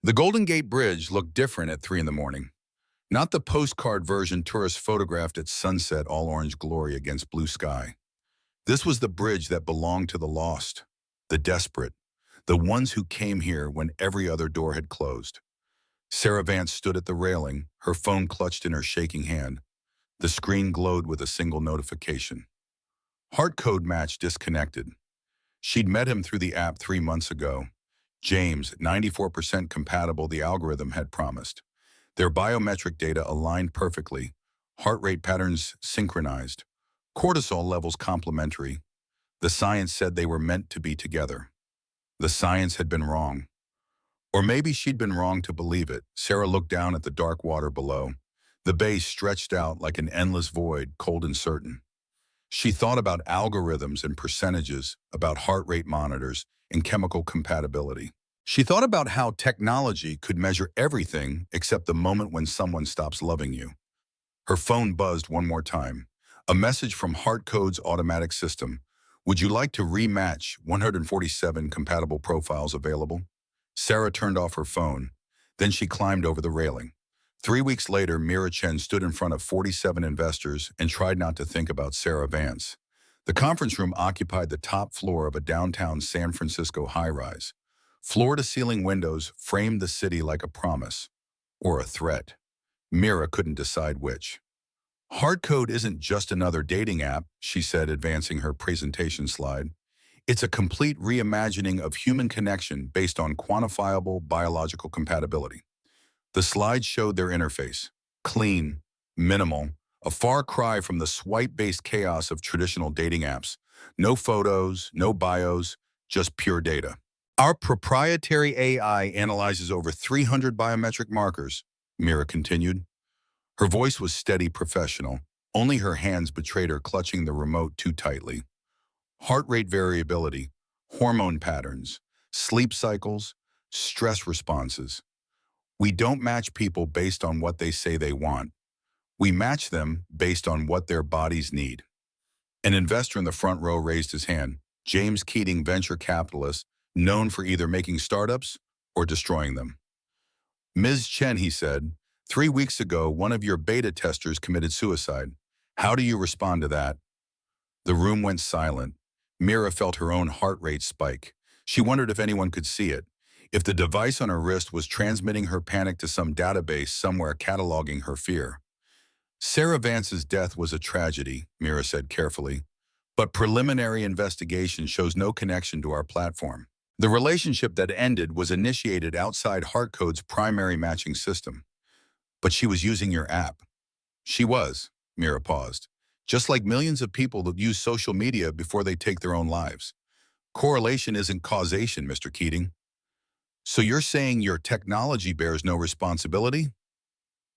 The Golden Gate Bridge looked different at 3 in the morning. Not the postcard version tourists photographed at sunset, all orange glory against blue sky. This was the bridge that belonged to the lost, the desperate, the ones who came here when every other door had closed. Sarah Vance stood at the railing, her phone clutched in her shaking hand. The screen glowed with a single notification. Heartcode match disconnected. She'd met him through the app 3 months ago. James, 94% compatible, the algorithm had promised. Their biometric data aligned perfectly, heart rate patterns synchronized, cortisol levels complementary. The science said they were meant to be together. The science had been wrong. Or maybe she'd been wrong to believe it. Sarah looked down at the dark water below. The bay stretched out like an endless void, cold and certain. She thought about algorithms and percentages, about heart rate monitors and chemical compatibility. She thought about how technology could measure everything except the moment when someone stops loving you. Her phone buzzed one more time. A message from Heartcode's automatic system. Would you like to rematch 147 compatible profiles available? Sarah turned off her phone. Then she climbed over the railing. 3 weeks later, Mira Chen stood in front of 47 investors and tried not to think about Sarah Vance. The conference room occupied the top floor of a downtown San Francisco high-rise. Floor-to-ceiling windows framed the city like a promise or a threat. Mira couldn't decide which. Heartcode isn't just another dating app, she said, advancing her presentation slide. It's a complete reimagining of human connection based on quantifiable biological compatibility. The slide showed their interface. Clean, minimal, a far cry from the swipe-based chaos of traditional dating apps. No photos, no bios, just pure data. Our proprietary AI analyzes over 300 biometric markers, Mira continued. Her voice was steady, professional. Only her hands betrayed her clutching the remote too tightly. Heart rate variability, hormone patterns, sleep cycles, stress responses. We don't match people based on what they say they want. We match them based on what their bodies need. An investor in the front row raised his hand. James Keating, venture capitalist, known for either making startups or destroying them. Ms. Chen, he said, 3 weeks ago, one of your beta testers committed suicide. How do you respond to that? The room went silent. Mira felt her own heart rate spike. She wondered if anyone could see it, if the device on her wrist was transmitting her panic to some database somewhere cataloging her fear. Sarah Vance's death was a tragedy, Mira said carefully, but preliminary investigation shows no connection to our platform. The relationship that ended was initiated outside Heartcode's primary matching system. But she was using your app. She was, Mira paused, just like millions of people that use social media before they take their own lives. Correlation isn't causation, Mr. Keating. So you're saying your technology bears no responsibility?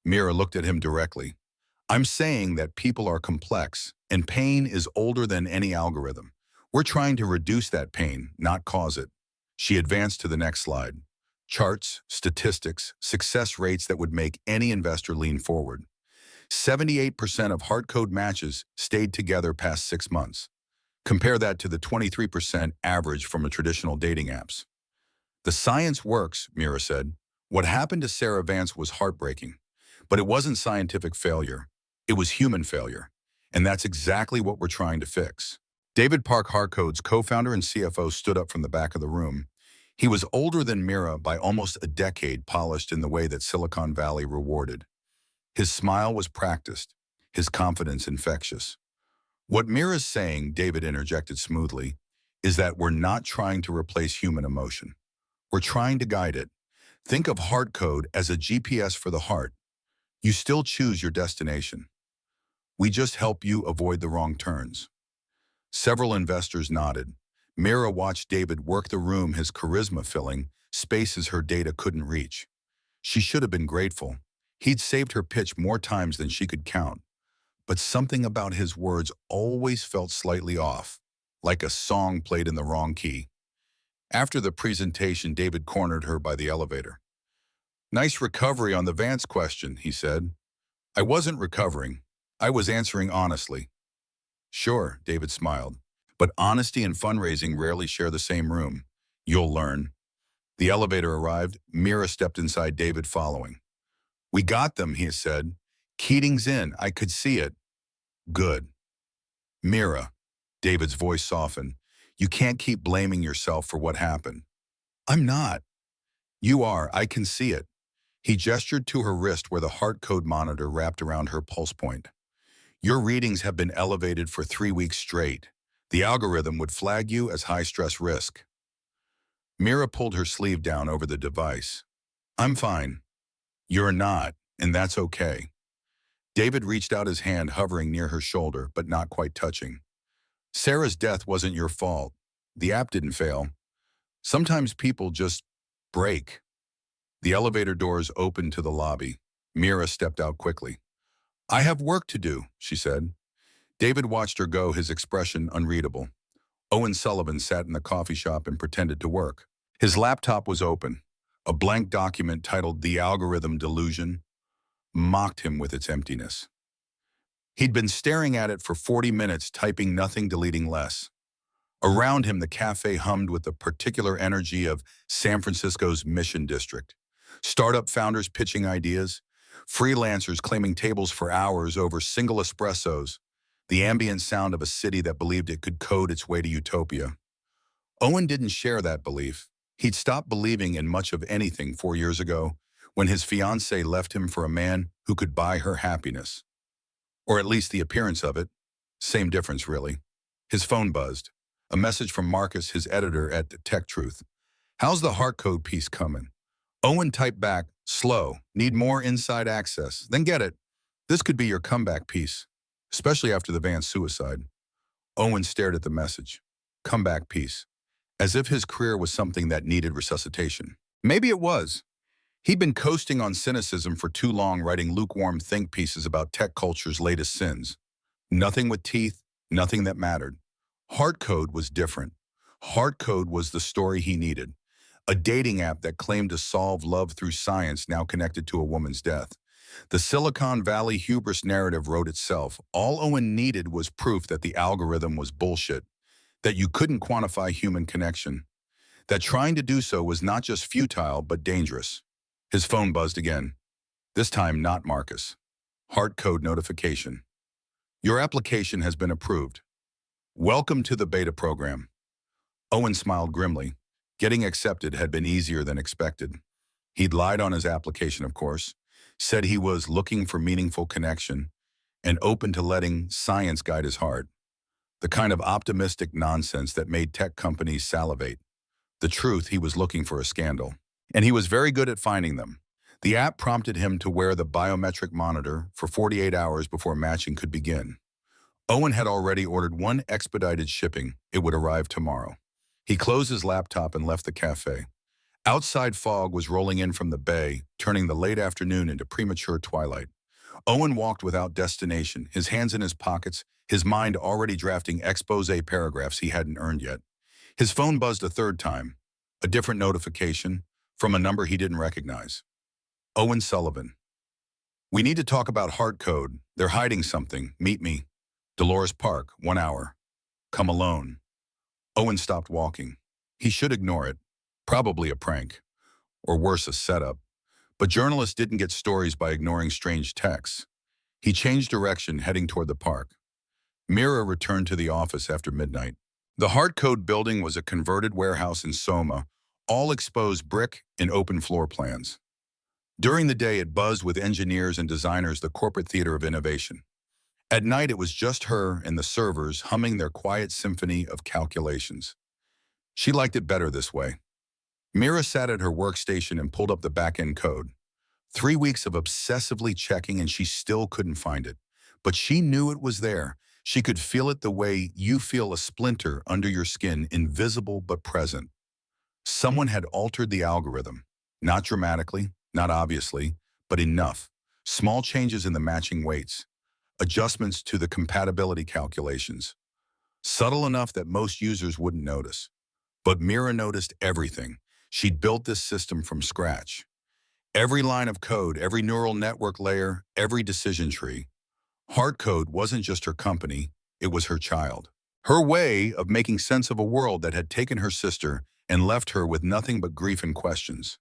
Mira looked at him directly. I'm saying that people are complex, and pain is older than any algorithm. We're trying to reduce that pain, not cause it. She advanced to the next slide. Charts, statistics, success rates that would make any investor lean forward. 78% of Heartcode matches stayed together past 6 months. Compare that to the 23% average from a traditional dating apps. The science works, Mira said. What happened to Sarah Vance was heartbreaking, but it wasn't scientific failure. It was human failure, and that's exactly what we're trying to fix. David Park, Heartcode's co-founder and CFO, stood up from the back of the room. He was older than Mira by almost a decade, polished in the way that Silicon Valley rewarded. His smile was practiced, his confidence infectious. What Mira's saying, David interjected smoothly, is that we're not trying to replace human emotion. We're trying to guide it. Think of Heartcode as a GPS for the heart. You still choose your destination. We just help you avoid the wrong turns. Several investors nodded. Mira watched David work the room, his charisma filling spaces her data couldn't reach. She should have been grateful. He'd saved her pitch more times than she could count. But something about his words always felt slightly off, like a song played in the wrong key. After the presentation, David cornered her by the elevator. Nice recovery on the Vance question, he said. I wasn't recovering. I was answering honestly. Sure, David smiled. But honesty and fundraising rarely share the same room. You'll learn. The elevator arrived. Mira stepped inside, David following. "We got them," he said. "Keating's in. I could see it." "Good." "Mira," David's voice softened, "you can't keep blaming yourself for what happened." "I'm not." "You are. I can see it." He gestured to her wrist where the Heartcode monitor wrapped around her pulse point. "Your readings have been elevated for 3 weeks straight. The algorithm would flag you as high-stress risk." Mira pulled her sleeve down over the device. "I'm fine." "You're not, and that's okay." David reached out his hand, hovering near her shoulder, but not quite touching. "Sarah's death wasn't your fault. The app didn't fail. Sometimes people just break." The elevator doors opened to the lobby. Mira stepped out quickly. "I have work to do," she said. David watched her go, his expression unreadable. Owen Sullivan sat in the coffee shop and pretended to work. His laptop was open. A blank document titled "The Algorithm Delusion" mocked him with its emptiness. He'd been staring at it for 40 minutes, typing nothing, deleting less. Around him, the cafe hummed with the particular energy of San Francisco's Mission District. Startup founders pitching ideas, freelancers claiming tables for hours over single espressos, the ambient sound of a city that believed it could code its way to utopia. Owen didn't share that belief. He'd stopped believing in much of anything 4 years ago when his fiancée left him for a man who could buy her happiness. Or at least the appearance of it. Same difference, really. His phone buzzed. A message from Marcus, his editor at Tech Truth. "How's the Heartcode piece coming?" Owen typed back, "Slow, need more inside access, then get it. This could be your comeback piece, especially after the Vance suicide." Owen stared at the message. Comeback piece. As if his career was something that needed resuscitation. Maybe it was. He'd been coasting on cynicism for too long, writing lukewarm think pieces about tech culture's latest sins. Nothing with teeth, nothing that mattered. Heartcode was different. Heartcode was the story he needed. A dating app that claimed to solve love through science, now connected to a woman's death. The Silicon Valley hubris narrative wrote itself. All Owen needed was proof that the algorithm was bullshit, that you couldn't quantify human connection, that trying to do so was not just futile but dangerous. His phone buzzed again. This time not Marcus. Heartcode notification. "Your application has been approved. Welcome to the beta program." Owen smiled grimly. Getting accepted had been easier than expected. He'd lied on his application, of course, said he was looking for meaningful connection and open to letting science guide his heart. The kind of optimistic nonsense that made tech companies salivate. The truth, he was looking for a scandal. And he was very good at finding them. The app prompted him to wear the biometric monitor for 48 hours before matching could begin. Owen had already ordered one expedited shipping. It would arrive tomorrow. He closed his laptop and left the cafe. Outside fog was rolling in from the bay, turning the late afternoon into premature twilight. Owen walked without destination, his hands in his pockets, his mind already drafting expose paragraphs he hadn't earned yet. His phone buzzed a third time, a different notification from a number he didn't recognize. Owen Sullivan. "We need to talk about Heartcode. They're hiding something. Meet me. Dolores Park, 1 hour. Come alone." Owen stopped walking. He should ignore it. Probably a prank. Or worse, a setup. But journalists didn't get stories by ignoring strange texts. He changed direction, heading toward the park. Mira returned to the office after midnight. The Heartcode building was a converted warehouse in Soma, all exposed brick and open floor plans. During the day, it buzzed with engineers and designers, the corporate theater of innovation. At night, it was just her and the servers humming their quiet symphony of calculations. She liked it better this way. Mira sat at her workstation and pulled up the back-end code. 3 weeks of obsessively checking and she still couldn't find it. But she knew it was there. She could feel it the way you feel a splinter under your skin, invisible but present. Someone had altered the algorithm. Not dramatically, not obviously, but enough. Small changes in the matching weights. Adjustments to the compatibility calculations. Subtle enough that most users wouldn't notice. But Mira noticed everything. She'd built this system from scratch. Every line of code, every neural network layer, every decision tree. Heartcode wasn't just her company, it was her child. Her way of making sense of a world that had taken her sister and left her with nothing but grief and questions.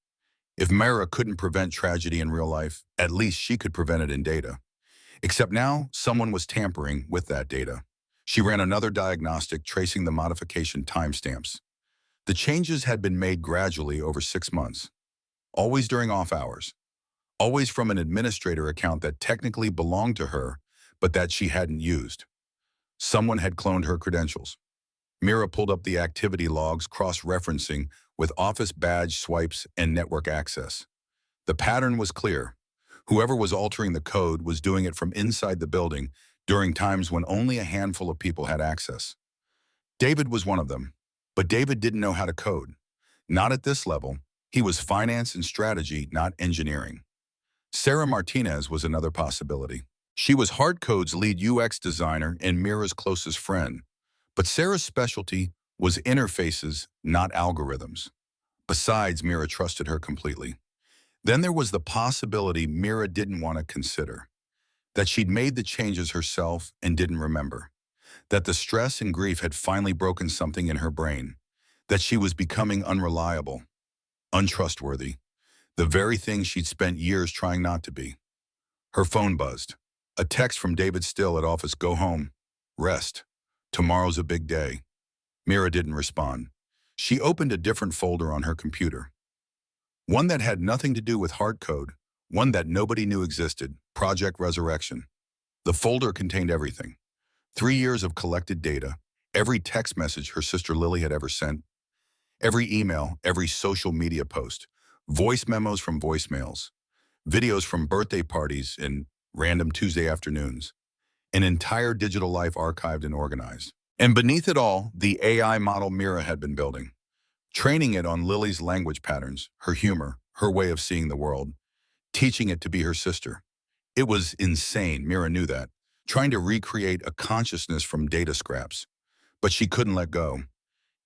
If Mira couldn't prevent tragedy in real life, at least she could prevent it in data. Except now, someone was tampering with that data. She ran another diagnostic tracing the modification timestamps. The changes had been made gradually over 6 months, always during off hours, always from an administrator account that technically belonged to her, but that she hadn't used. Someone had cloned her credentials. Mira pulled up the activity logs, cross-referencing with office badge swipes and network access. The pattern was clear. Whoever was altering the code was doing it from inside the building during times when only a handful of people had access. David was one of them, but David didn't know how to code. Not at this level. He was finance and strategy, not engineering. Sarah Martinez was another possibility. She was Heartcode's lead UX designer and Mira's closest friend. But Sarah's specialty was interfaces, not algorithms. Besides, Mira trusted her completely. Then there was the possibility Mira didn't want to consider, that she'd made the changes herself and didn't remember, that the stress and grief had finally broken something in her brain, that she was becoming unreliable, untrustworthy, the very thing she'd spent years trying not to be. Her phone buzzed. A text from David Still at office: "Go home. Rest. Tomorrow's a big day." Mira didn't respond. She opened a different folder on her computer. One that had nothing to do with Heartcode, one that nobody knew existed: Project Resurrection. The folder contained everything. 3 years of collected data, every text message her sister Lily had ever sent, every email, every social media post, voice memos from voicemails, videos from birthday parties and random Tuesday afternoons, an entire digital life archived and organized. And beneath it all, the AI model Mira had been building, training it on Lily's language patterns, her humor, her way of seeing the world, teaching it to be her sister. It was insane, Mira knew that, trying to recreate a consciousness from data scraps. But she couldn't let go.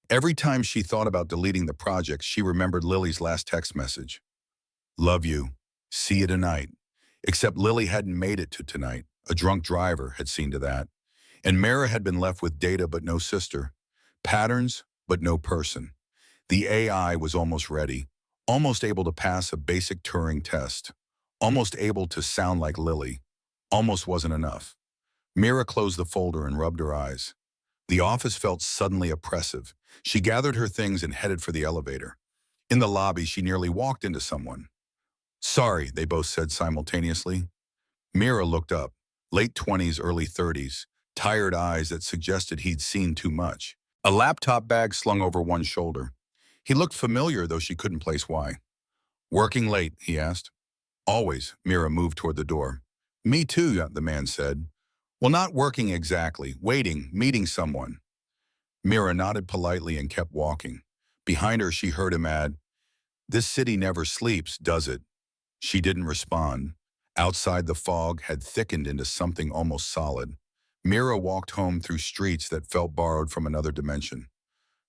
Every time she thought about deleting the project, she remembered Lily's last text message: "Love you. See you tonight." Except Lily hadn't made it to tonight. A drunk driver had seen to that. And Mira had been left with data but no sister, patterns but no person. The AI was almost ready, almost able to pass a basic Turing test, almost able to sound like Lily. Almost wasn't enough. Mira closed the folder and rubbed her eyes. The office felt suddenly oppressive. She gathered her things and headed for the elevator. In the lobby, she nearly walked into someone. "Sorry," they both said simultaneously. Mira looked up, late 20s, early 30s, tired eyes that suggested he'd seen too much. A laptop bag slung over one shoulder. He looked familiar, though she couldn't place why. "Working late?" he asked. "Always." Mira moved toward the door. "Me too," the man said. "Well, not working exactly. Waiting, meeting someone." Mira nodded politely and kept walking. Behind her, she heard him add, "This city never sleeps, does it?" She didn't respond. Outside, the fog had thickened into something almost solid. Mira walked home through streets that felt borrowed from another dimension.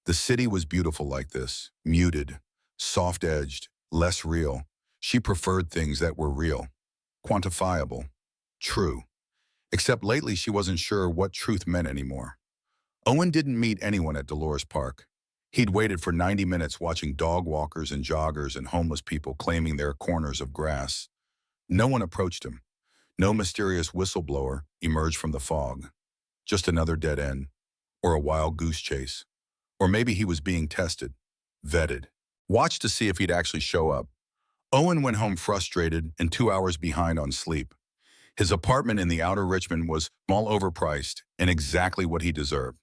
The city was beautiful like this, muted, soft-edged, less real. She preferred things that were real, quantifiable, true. Except lately she wasn't sure what truth meant anymore. Owen didn't meet anyone at Dolores Park. He'd waited for 90 minutes watching dog walkers and joggers and homeless people claiming their corners of grass. No one approached him. No mysterious whistleblower emerged from the fog. Just another dead end, or a wild goose chase. Or maybe he was being tested, vetted, watched to see if he'd actually show up. Owen went home frustrated and 2 hours behind on sleep. His apartment in the outer Richmond was small, overpriced, and exactly what he deserved.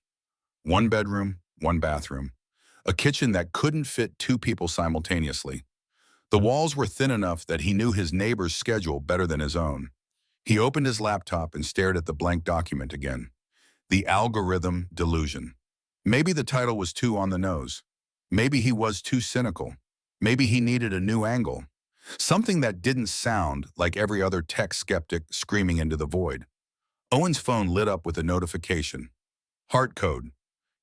1 bedroom, 1 bathroom. A kitchen that couldn't fit 2 people simultaneously. The walls were thin enough that he knew his neighbor's schedule better than his own. He opened his laptop and stared at the blank document again. The Algorithm Delusion. Maybe the title was too on the nose. Maybe he was too cynical. Maybe he needed a new angle. Something that didn't sound like every other tech skeptic screaming into the void. Owen's phone lit up with a notification. Heartcode.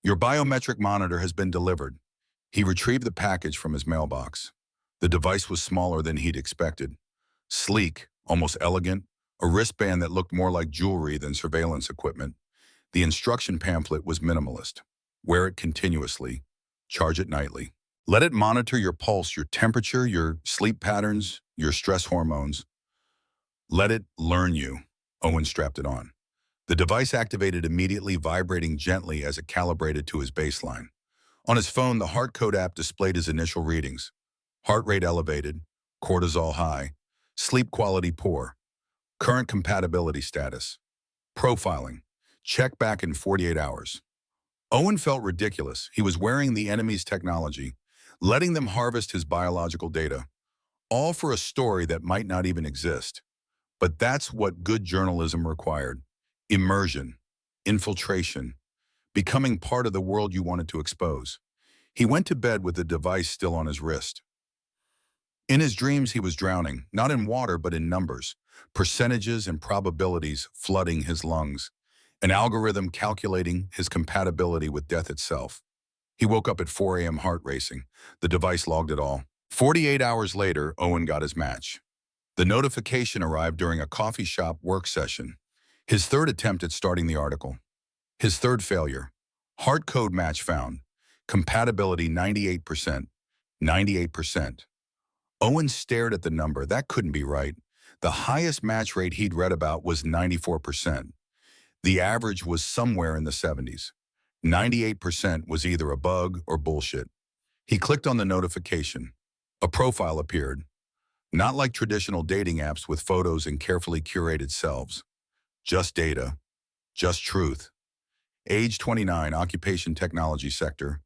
Your biometric monitor has been delivered. He retrieved the package from his mailbox. The device was smaller than he'd expected. Sleek, almost elegant, a wristband that looked more like jewelry than surveillance equipment. The instruction pamphlet was minimalist. Wear it continuously. Charge it nightly. Let it monitor your pulse, your temperature, your sleep patterns, your stress hormones. Let it learn you. Owen strapped it on. The device activated immediately, vibrating gently as it calibrated to his baseline. On his phone, the Heartcode app displayed his initial readings. Heart rate elevated, cortisol high, sleep quality poor, current compatibility status, profiling, check back in 48 hours. Owen felt ridiculous. He was wearing the enemy's technology, letting them harvest his biological data, all for a story that might not even exist. But that's what good journalism required. Immersion, infiltration, becoming part of the world you wanted to expose. He went to bed with the device still on his wrist. In his dreams, he was drowning, not in water, but in numbers, percentages and probabilities flooding his lungs, an algorithm calculating his compatibility with death itself. He woke up at 4 a.m. heart racing. The device logged it all. 48 hours later, Owen got his match. The notification arrived during a coffee shop work session. His third attempt at starting the article. His third failure. Heartcode match found. Compatibility 98%. 98%. Owen stared at the number. That couldn't be right. The highest match rate he'd read about was 94%. The average was somewhere in the 70s. 98% was either a bug or bullshit. He clicked on the notification. A profile appeared. Not like traditional dating apps with photos and carefully curated selves. Just data. Just truth. Age 29, occupation technology sector.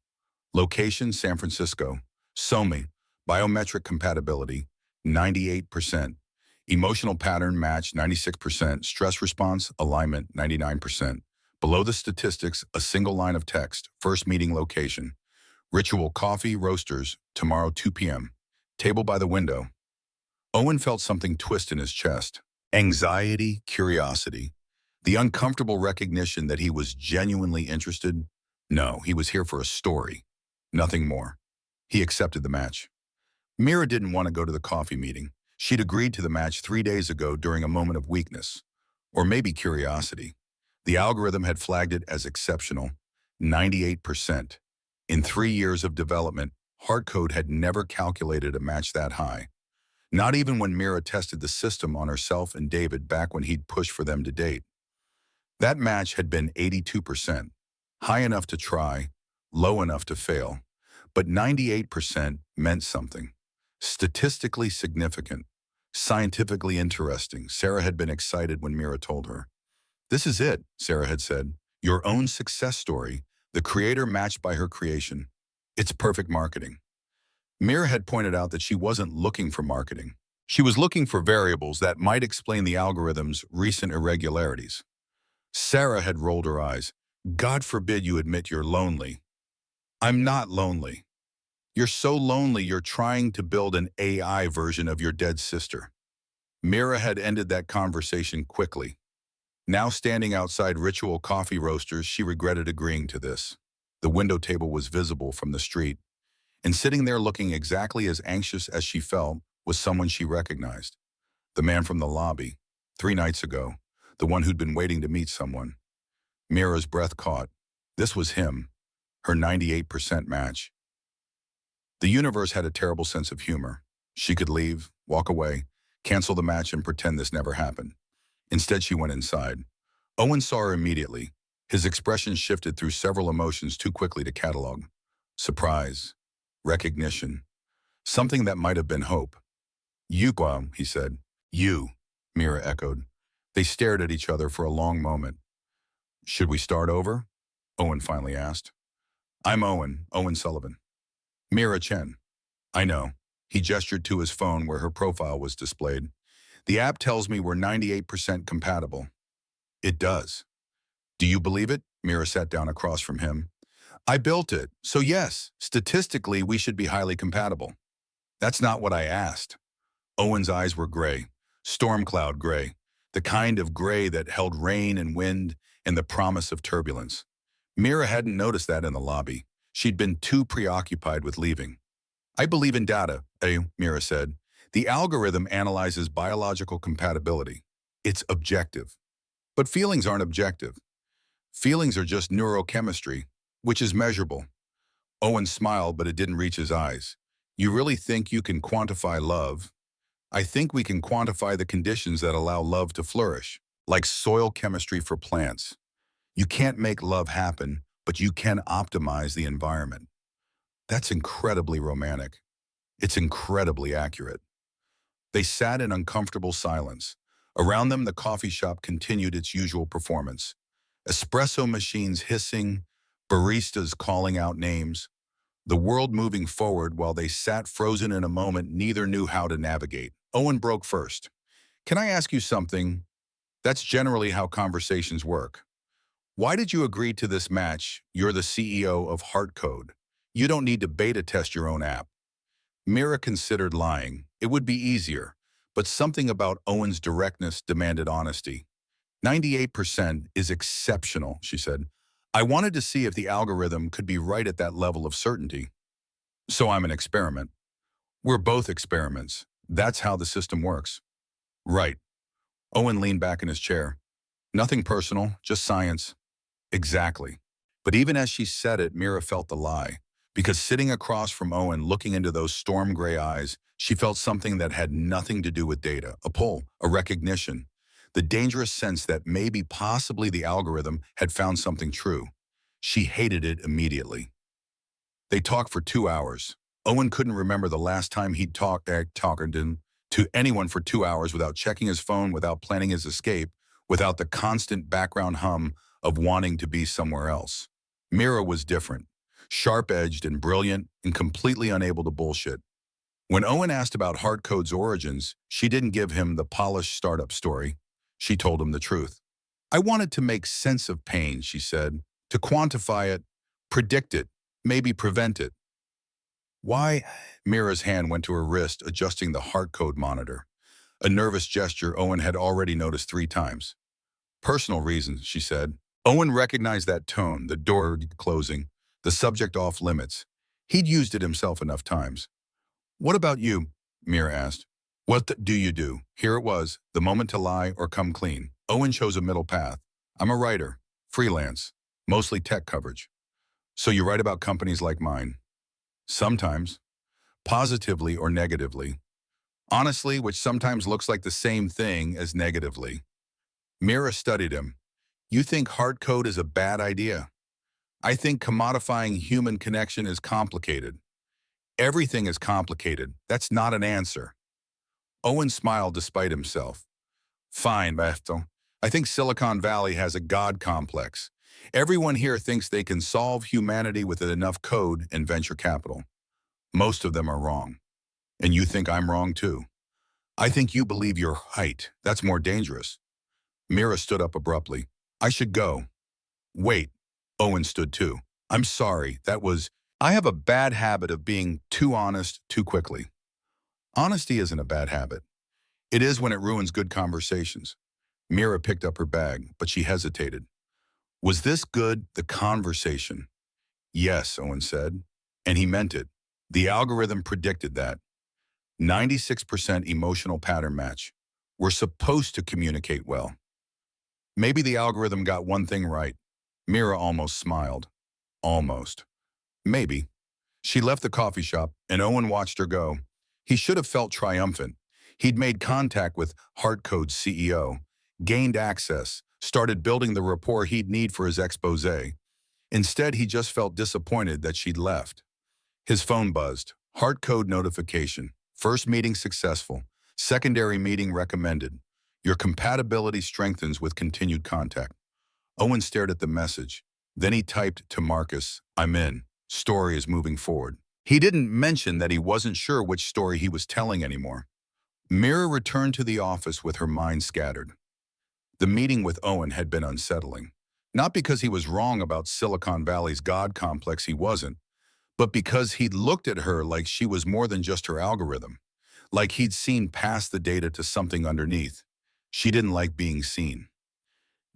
Location, San Francisco. SOMI, biometric compatibility, 98%. Emotional pattern match, 96%. Stress response, alignment, 99%. Below the statistics, a single line of text. First meeting location. Ritual coffee, roasters, tomorrow 2 p.m. Table by the window. Owen felt something twist in his chest. Anxiety, curiosity. The uncomfortable recognition that he was genuinely interested. No, he was here for a story. Nothing more. He accepted the match. Mira didn't want to go to the coffee meeting. She'd agreed to the match 3 days ago during a moment of weakness. Or maybe curiosity. The algorithm had flagged it as exceptional. 98%. In 3 years of development, Heartcode had never calculated a match that high. Not even when Mira tested the system on herself and David back when he'd pushed for them to date. That match had been 82%. High enough to try, low enough to fail. But 98% meant something. Statistically significant. Scientifically interesting. Sarah had been excited when Mira told her. This is it, Sarah had said. Your own success story, the creator matched by her creation. It's perfect marketing. Mira had pointed out that she wasn't looking for marketing. She was looking for variables that might explain the algorithm's recent irregularities. Sarah had rolled her eyes. God forbid you admit you're lonely. I'm not lonely. You're so lonely you're trying to build an AI version of your dead sister. Mira had ended that conversation quickly. Now standing outside Ritual Coffee Roasters, she regretted agreeing to this. The window table was visible from the street, and sitting there looking exactly as anxious as she felt was someone she recognized. The man from the lobby, 3 nights ago, the one who'd been waiting to meet someone. Mira's breath caught. This was him, her 98% match. The universe had a terrible sense of humor. She could leave, walk away, cancel the match and pretend this never happened. Instead, she went inside. Owen saw her immediately. His expression shifted through several emotions too quickly to catalog. Surprise, recognition, something that might have been hope. You, he said. You, Mira echoed. They stared at each other for a long moment. Should we start over? Owen finally asked. I'm Owen, Owen Sullivan. Mira Chen. I know. He gestured to his phone where her profile was displayed. The app tells me we're 98% compatible. It does. Do you believe it? Mira sat down across from him. I built it, so yes, statistically we should be highly compatible. That's not what I asked. Owen's eyes were gray, storm cloud gray, the kind of gray that held rain and wind and the promise of turbulence. Mira hadn't noticed that in the lobby. She'd been too preoccupied with leaving. I believe in data, Mira said. The algorithm analyzes biological compatibility. It's objective. But feelings aren't objective. Feelings are just neurochemistry, which is measurable. Owen smiled, but it didn't reach his eyes. You really think you can quantify love? I think we can quantify the conditions that allow love to flourish, like soil chemistry for plants. You can't make love happen, but you can optimize the environment. That's incredibly romantic. It's incredibly accurate. They sat in uncomfortable silence. Around them, the coffee shop continued its usual performance. Espresso machines hissing, baristas calling out names, the world moving forward while they sat frozen in a moment neither knew how to navigate. Owen broke first. Can I ask you something? That's generally how conversations work. Why did you agree to this match? You're the CEO of Heartcode. You don't need to beta test your own app. Mira considered lying. It would be easier. But something about Owen's directness demanded honesty. 98% is exceptional, she said. I wanted to see if the algorithm could be right at that level of certainty. So I'm an experiment. We're both experiments. That's how the system works. Right. Owen leaned back in his chair. Nothing personal, just science. Exactly. But even as she said it, Mira felt the lie. Because sitting across from Owen, looking into those storm gray eyes, she felt something that had nothing to do with data, a pull, a recognition, the dangerous sense that maybe possibly the algorithm had found something true. She hated it immediately. They talked for 2 hours. Owen couldn't remember the last time he'd talked to anyone for 2 hours without checking his phone, without planning his escape, without the constant background hum of wanting to be somewhere else. Mira was different, sharp-edged and brilliant and completely unable to bullshit. When Owen asked about Heartcode's origins, she didn't give him the polished startup story. She told him the truth. I wanted to make sense of pain, she said, to quantify it, predict it, maybe prevent it. Why? Mira's hand went to her wrist, adjusting the Heartcode monitor. A nervous gesture Owen had already noticed 3 times. Personal reasons, she said. Owen recognized that tone, the door closing, the subject off limits. He'd used it himself enough times. What about you? Mira asked. What do you do? Here it was, the moment to lie or come clean. Owen chose a middle path. I'm a writer, freelance, mostly tech coverage. So you write about companies like mine? Sometimes. Positively or negatively. Honestly, which sometimes looks like the same thing as negatively. Mira studied him. You think hard code is a bad idea? I think commodifying human connection is complicated. Everything is complicated. That's not an answer. Owen smiled despite himself. Fine, Beto. I think Silicon Valley has a God complex. Everyone here thinks they can solve humanity with enough code and venture capital. Most of them are wrong. And you think I'm wrong too. I think you believe you're right. That's more dangerous. Mira stood up abruptly. I should go. Wait. Owen stood too. I'm sorry. I have a bad habit of being too honest too quickly. Honesty isn't a bad habit. It is when it ruins good conversations. Mira picked up her bag, but she hesitated. Was this good, the conversation? Yes, Owen said. And he meant it. The algorithm predicted that. 96% emotional pattern match. We're supposed to communicate well. Maybe the algorithm got one thing right. Mira almost smiled. Almost. Maybe. She left the coffee shop, and Owen watched her go. He should have felt triumphant. He'd made contact with Heartcode's CEO, gained access, started building the rapport he'd need for his expose. Instead, he just felt disappointed that she'd left. His phone buzzed. Heartcode notification. First meeting successful. Secondary meeting recommended. Your compatibility strengthens with continued contact. Owen stared at the message. Then he typed to Marcus, I'm in. Story is moving forward. He didn't mention that he wasn't sure which story he was telling anymore. Mira returned to the office with her mind scattered. The meeting with Owen had been unsettling. Not because he was wrong about Silicon Valley's God complex, he wasn't, but because he'd looked at her like she was more than just her algorithm, like he'd seen past the data to something underneath. She didn't like being seen.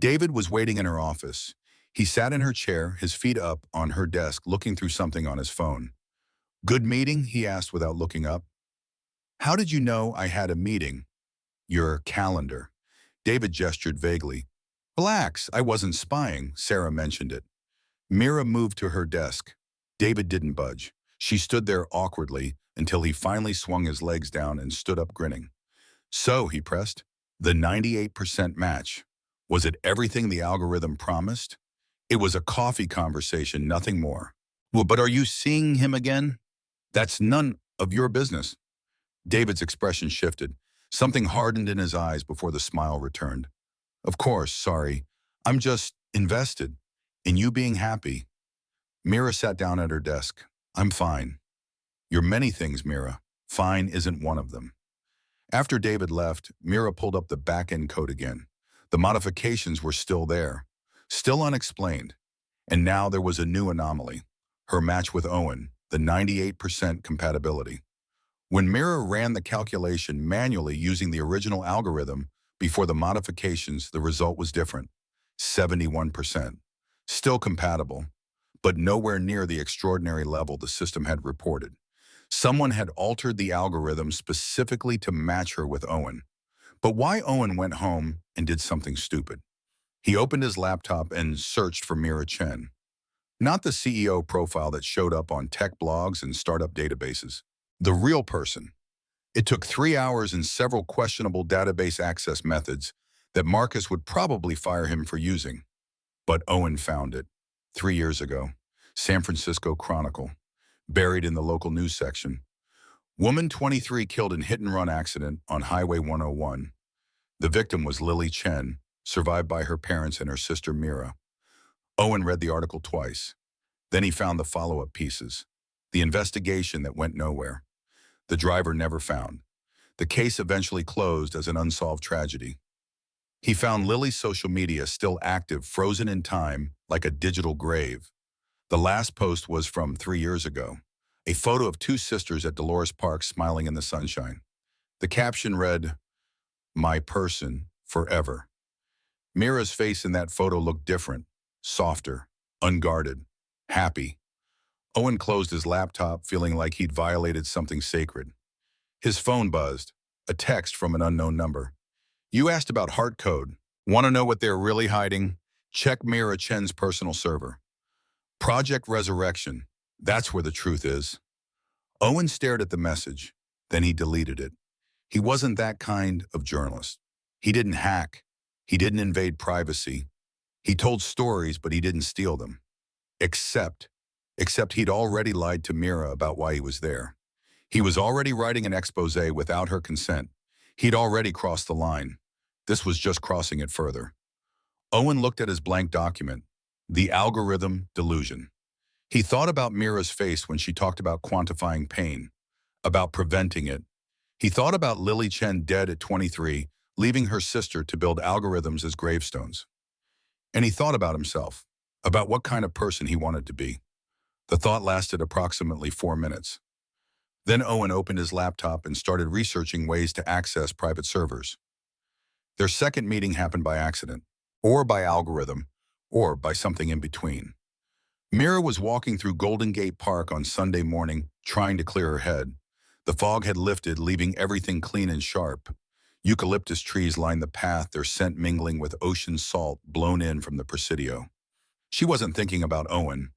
David was waiting in her office. He sat in her chair, his feet up on her desk, looking through something on his phone. Good meeting? He asked without looking up. How did you know I had a meeting? Your calendar. David gestured vaguely. Relax, I wasn't spying, Sarah mentioned it. Mira moved to her desk. David didn't budge. She stood there awkwardly until he finally swung his legs down and stood up grinning. So, he pressed, the 98% match. Was it everything the algorithm promised? It was a coffee conversation, nothing more. Well, but are you seeing him again? That's none of your business. David's expression shifted. Something hardened in his eyes before the smile returned. Of course, sorry. I'm just invested in you being happy. Mira sat down at her desk. I'm fine. You're many things, Mira. Fine isn't one of them. After David left, Mira pulled up the back-end code again. The modifications were still there, still unexplained. And now there was a new anomaly. Her match with Owen, the 98% compatibility. When Mira ran the calculation manually using the original algorithm before the modifications, the result was different. 71%. Still compatible, but nowhere near the extraordinary level the system had reported. Someone had altered the algorithm specifically to match her with Owen. But why Owen went home and did something stupid? He opened his laptop and searched for Mira Chen. Not the CEO profile that showed up on tech blogs and startup databases. The real person. It took 3 hours and several questionable database access methods that Marcus would probably fire him for using. But Owen found it. 3 years ago. San Francisco Chronicle. Buried in the local news section. Woman 23 killed in hit-and-run accident on Highway 101. The victim was Lily Chen, survived by her parents and her sister Mira. Owen read the article twice. Then he found the follow-up pieces. The investigation that went nowhere. The driver never found. The case eventually closed as an unsolved tragedy. He found Lily's social media still active, frozen in time, like a digital grave. The last post was from 3 years ago. A photo of 2 sisters at Dolores Park smiling in the sunshine. The caption read, "My person, forever." Mira's face in that photo looked different, softer, unguarded, happy. Owen closed his laptop, feeling like he'd violated something sacred. His phone buzzed, a text from an unknown number. You asked about Heartcode. Want to know what they're really hiding? Check Mira Chen's personal server. Project Resurrection. That's where the truth is. Owen stared at the message. Then he deleted it. He wasn't that kind of journalist. He didn't hack. He didn't invade privacy. He told stories, but he didn't steal them. Except he'd already lied to Mira about why he was there. He was already writing an expose without her consent. He'd already crossed the line. This was just crossing it further. Owen looked at his blank document. The algorithm delusion. He thought about Mira's face when she talked about quantifying pain, about preventing it. He thought about Lily Chen dead at 23, leaving her sister to build algorithms as gravestones. And he thought about himself, about what kind of person he wanted to be. The thought lasted approximately 4 minutes. Then Owen opened his laptop and started researching ways to access private servers. Their second meeting happened by accident, or by algorithm, or by something in between. Mira was walking through Golden Gate Park on Sunday morning, trying to clear her head. The fog had lifted, leaving everything clean and sharp. Eucalyptus trees lined the path, their scent mingling with ocean salt blown in from the Presidio. She wasn't thinking about Owen,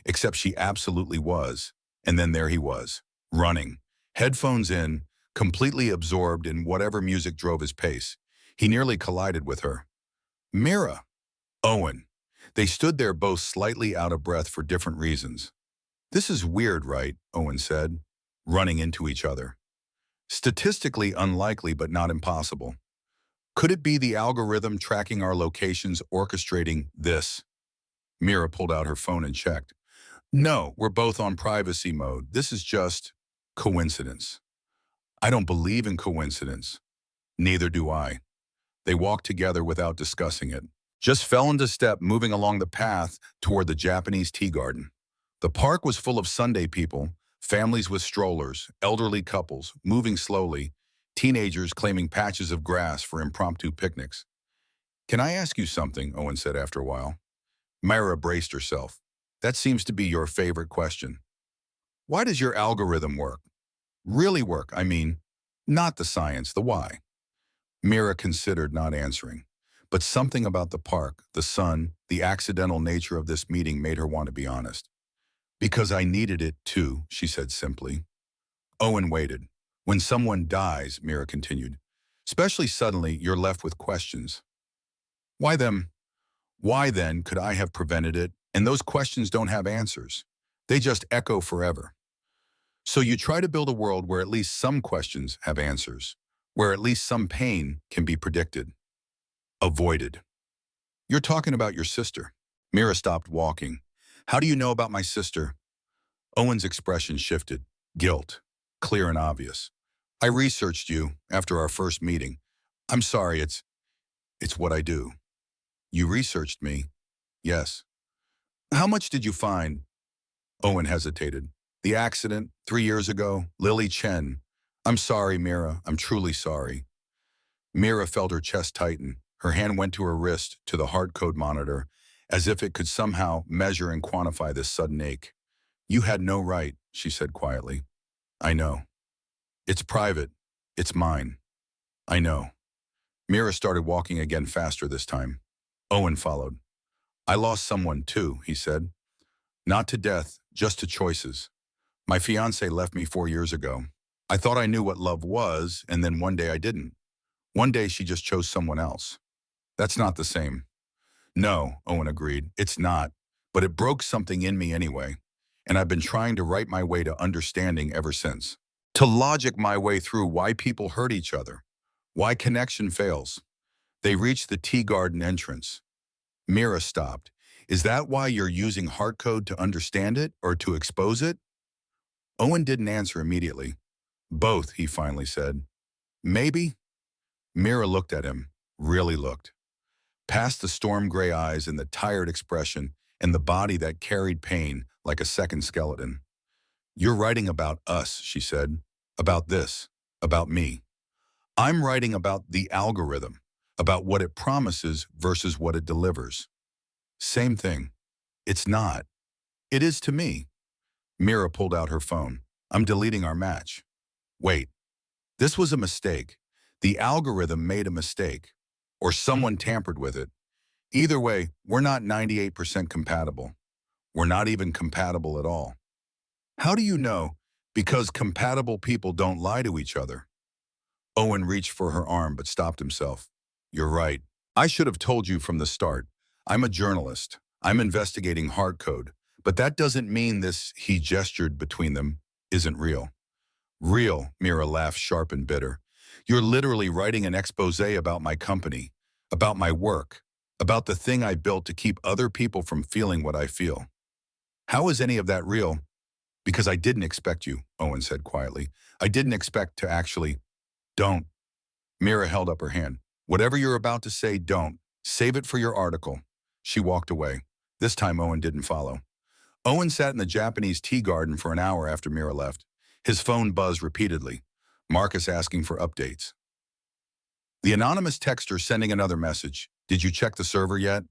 except she absolutely was. And then there he was, running, headphones in, completely absorbed in whatever music drove his pace. He nearly collided with her. Mira! Owen. They stood there both slightly out of breath for different reasons. This is weird, right? Owen said, running into each other. Statistically unlikely, but not impossible. Could it be the algorithm tracking our locations orchestrating this? Mira pulled out her phone and checked. No, we're both on privacy mode. This is just coincidence. I don't believe in coincidence. Neither do I. They walked together without discussing it. Just fell into step, moving along the path toward the Japanese tea garden. The park was full of Sunday people, families with strollers, elderly couples, moving slowly, teenagers claiming patches of grass for impromptu picnics. Can I ask you something? Owen said after a while. Mira braced herself. That seems to be your favorite question. Why does your algorithm work? Really work, I mean, not the science, the why. Mira considered not answering, but something about the park, the sun, the accidental nature of this meeting made her want to be honest. Because I needed it too, she said simply. Owen waited. When someone dies, Mira continued, especially suddenly, you're left with questions. Why them? Why then could I have prevented it? And those questions don't have answers. They just echo forever. So you try to build a world where at least some questions have answers, where at least some pain can be predicted, avoided. You're talking about your sister. Mira stopped walking. How do you know about my sister? Owen's expression shifted. Guilt. Clear and obvious. I researched you after our first meeting. I'm sorry, it's what I do. You researched me? Yes. How much did you find? Owen hesitated. The accident, 3 years ago, Lily Chen. I'm sorry, Mira. I'm truly sorry. Mira felt her chest tighten. Her hand went to her wrist, to the Heartcode monitor, as if it could somehow measure and quantify this sudden ache. You had no right, she said quietly. I know. It's private. It's mine. I know. Mira started walking again faster this time. Owen followed. I lost someone too, he said. Not to death, just to choices. My fiancée left me 4 years ago. I thought I knew what love was, and then one day I didn't. One day she just chose someone else. That's not the same. No, Owen agreed, it's not. But it broke something in me anyway. And I've been trying to write my way to understanding ever since. To logic my way through why people hurt each other. Why connection fails. They reached the tea garden entrance. Mira stopped. Is that why you're using Heartcode to understand it or to expose it? Owen didn't answer immediately. Both, he finally said. Maybe? Mira looked at him, really looked. Past the storm-gray eyes and the tired expression and the body that carried pain like a second skeleton. You're writing about us, she said. About this. About me. I'm writing about the algorithm. About what it promises versus what it delivers. Same thing. It's not. It is to me. Mira pulled out her phone. I'm deleting our match. Wait. This was a mistake. The algorithm made a mistake. Or someone tampered with it. Either way, we're not 98% compatible. We're not even compatible at all. How do you know? Because compatible people don't lie to each other. Owen reached for her arm but stopped himself. You're right. I should have told you from the start. I'm a journalist. I'm investigating Heartcode. But that doesn't mean this, he gestured between them, isn't real. Real, Mira laughed sharp and bitter. You're literally writing an expose about my company, about my work, about the thing I built to keep other people from feeling what I feel. How is any of that real? Because I didn't expect you, Owen said quietly. I didn't expect to actually. Don't. Mira held up her hand. Whatever you're about to say, don't. Save it for your article. She walked away. This time Owen didn't follow. Owen sat in the Japanese tea garden for an hour after Mira left. His phone buzzed repeatedly. Marcus asking for updates. The anonymous texter sending another message. Did you check the server yet?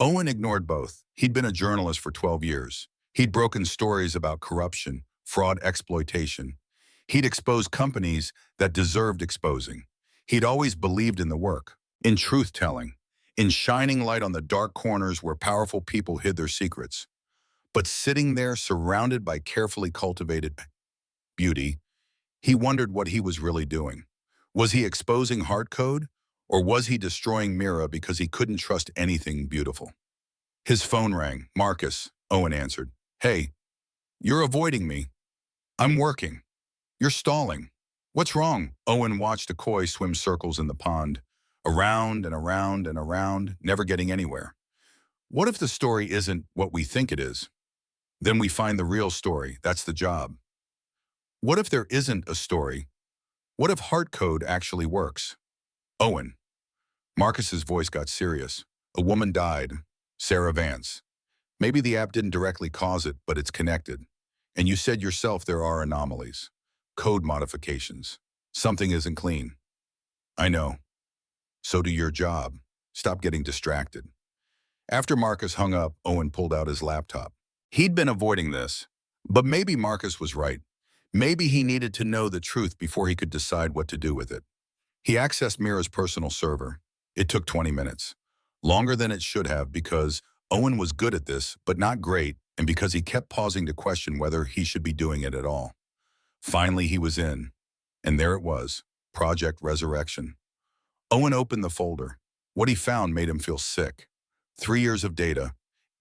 Owen ignored both. He'd been a journalist for 12 years. He'd broken stories about corruption, fraud, exploitation. He'd exposed companies that deserved exposing. He'd always believed in the work, in truth-telling, in shining light on the dark corners where powerful people hid their secrets. But sitting there surrounded by carefully cultivated beauty, he wondered what he was really doing. Was he exposing Heartcode, or was he destroying Mira because he couldn't trust anything beautiful? His phone rang. Marcus, Owen answered. Hey, you're avoiding me. I'm working. You're stalling. What's wrong? Owen watched a koi swim circles in the pond, around and around and around, never getting anywhere. What if the story isn't what we think it is? Then we find the real story. That's the job. What if there isn't a story? What if Heartcode actually works? Owen. Marcus's voice got serious. A woman died. Sarah Vance. Maybe the app didn't directly cause it, but it's connected. And you said yourself there are anomalies. Code modifications. Something isn't clean. I know. So do your job. Stop getting distracted. After Marcus hung up, Owen pulled out his laptop. He'd been avoiding this, but maybe Marcus was right. Maybe he needed to know the truth before he could decide what to do with it. He accessed Mira's personal server. It took 20 minutes. Longer than it should have because Owen was good at this, but not great, and because he kept pausing to question whether he should be doing it at all. Finally, he was in, and there it was, Project Resurrection. Owen opened the folder. What he found made him feel sick. 3 years of data,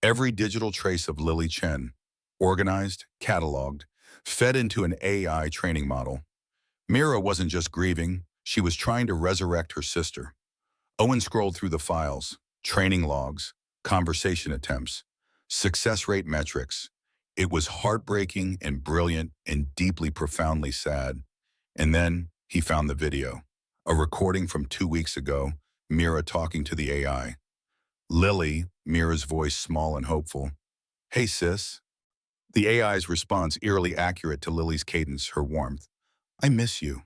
every digital trace of Lily Chen, organized, cataloged, fed into an AI training model. Mira wasn't just grieving, she was trying to resurrect her sister. Owen scrolled through the files, training logs, conversation attempts, success rate metrics. It was heartbreaking and brilliant and deeply profoundly sad. And then he found the video, a recording from 2 weeks ago, Mira talking to the AI. Lily, Mira's voice small and hopeful. Hey sis. The AI's response eerily accurate to Lily's cadence, her warmth. I miss you.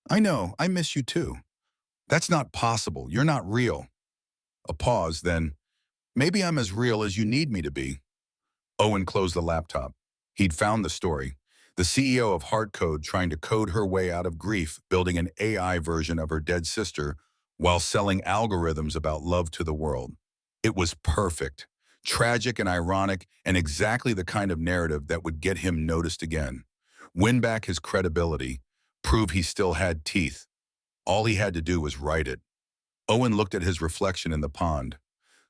I know, I miss you too. That's not possible. You're not real. A pause, then, maybe I'm as real as you need me to be. Owen closed the laptop. He'd found the story. The CEO of Heartcode trying to code her way out of grief, building an AI version of her dead sister while selling algorithms about love to the world. It was perfect, tragic and ironic, and exactly the kind of narrative that would get him noticed again. Win back his credibility, prove he still had teeth. All he had to do was write it. Owen looked at his reflection in the pond.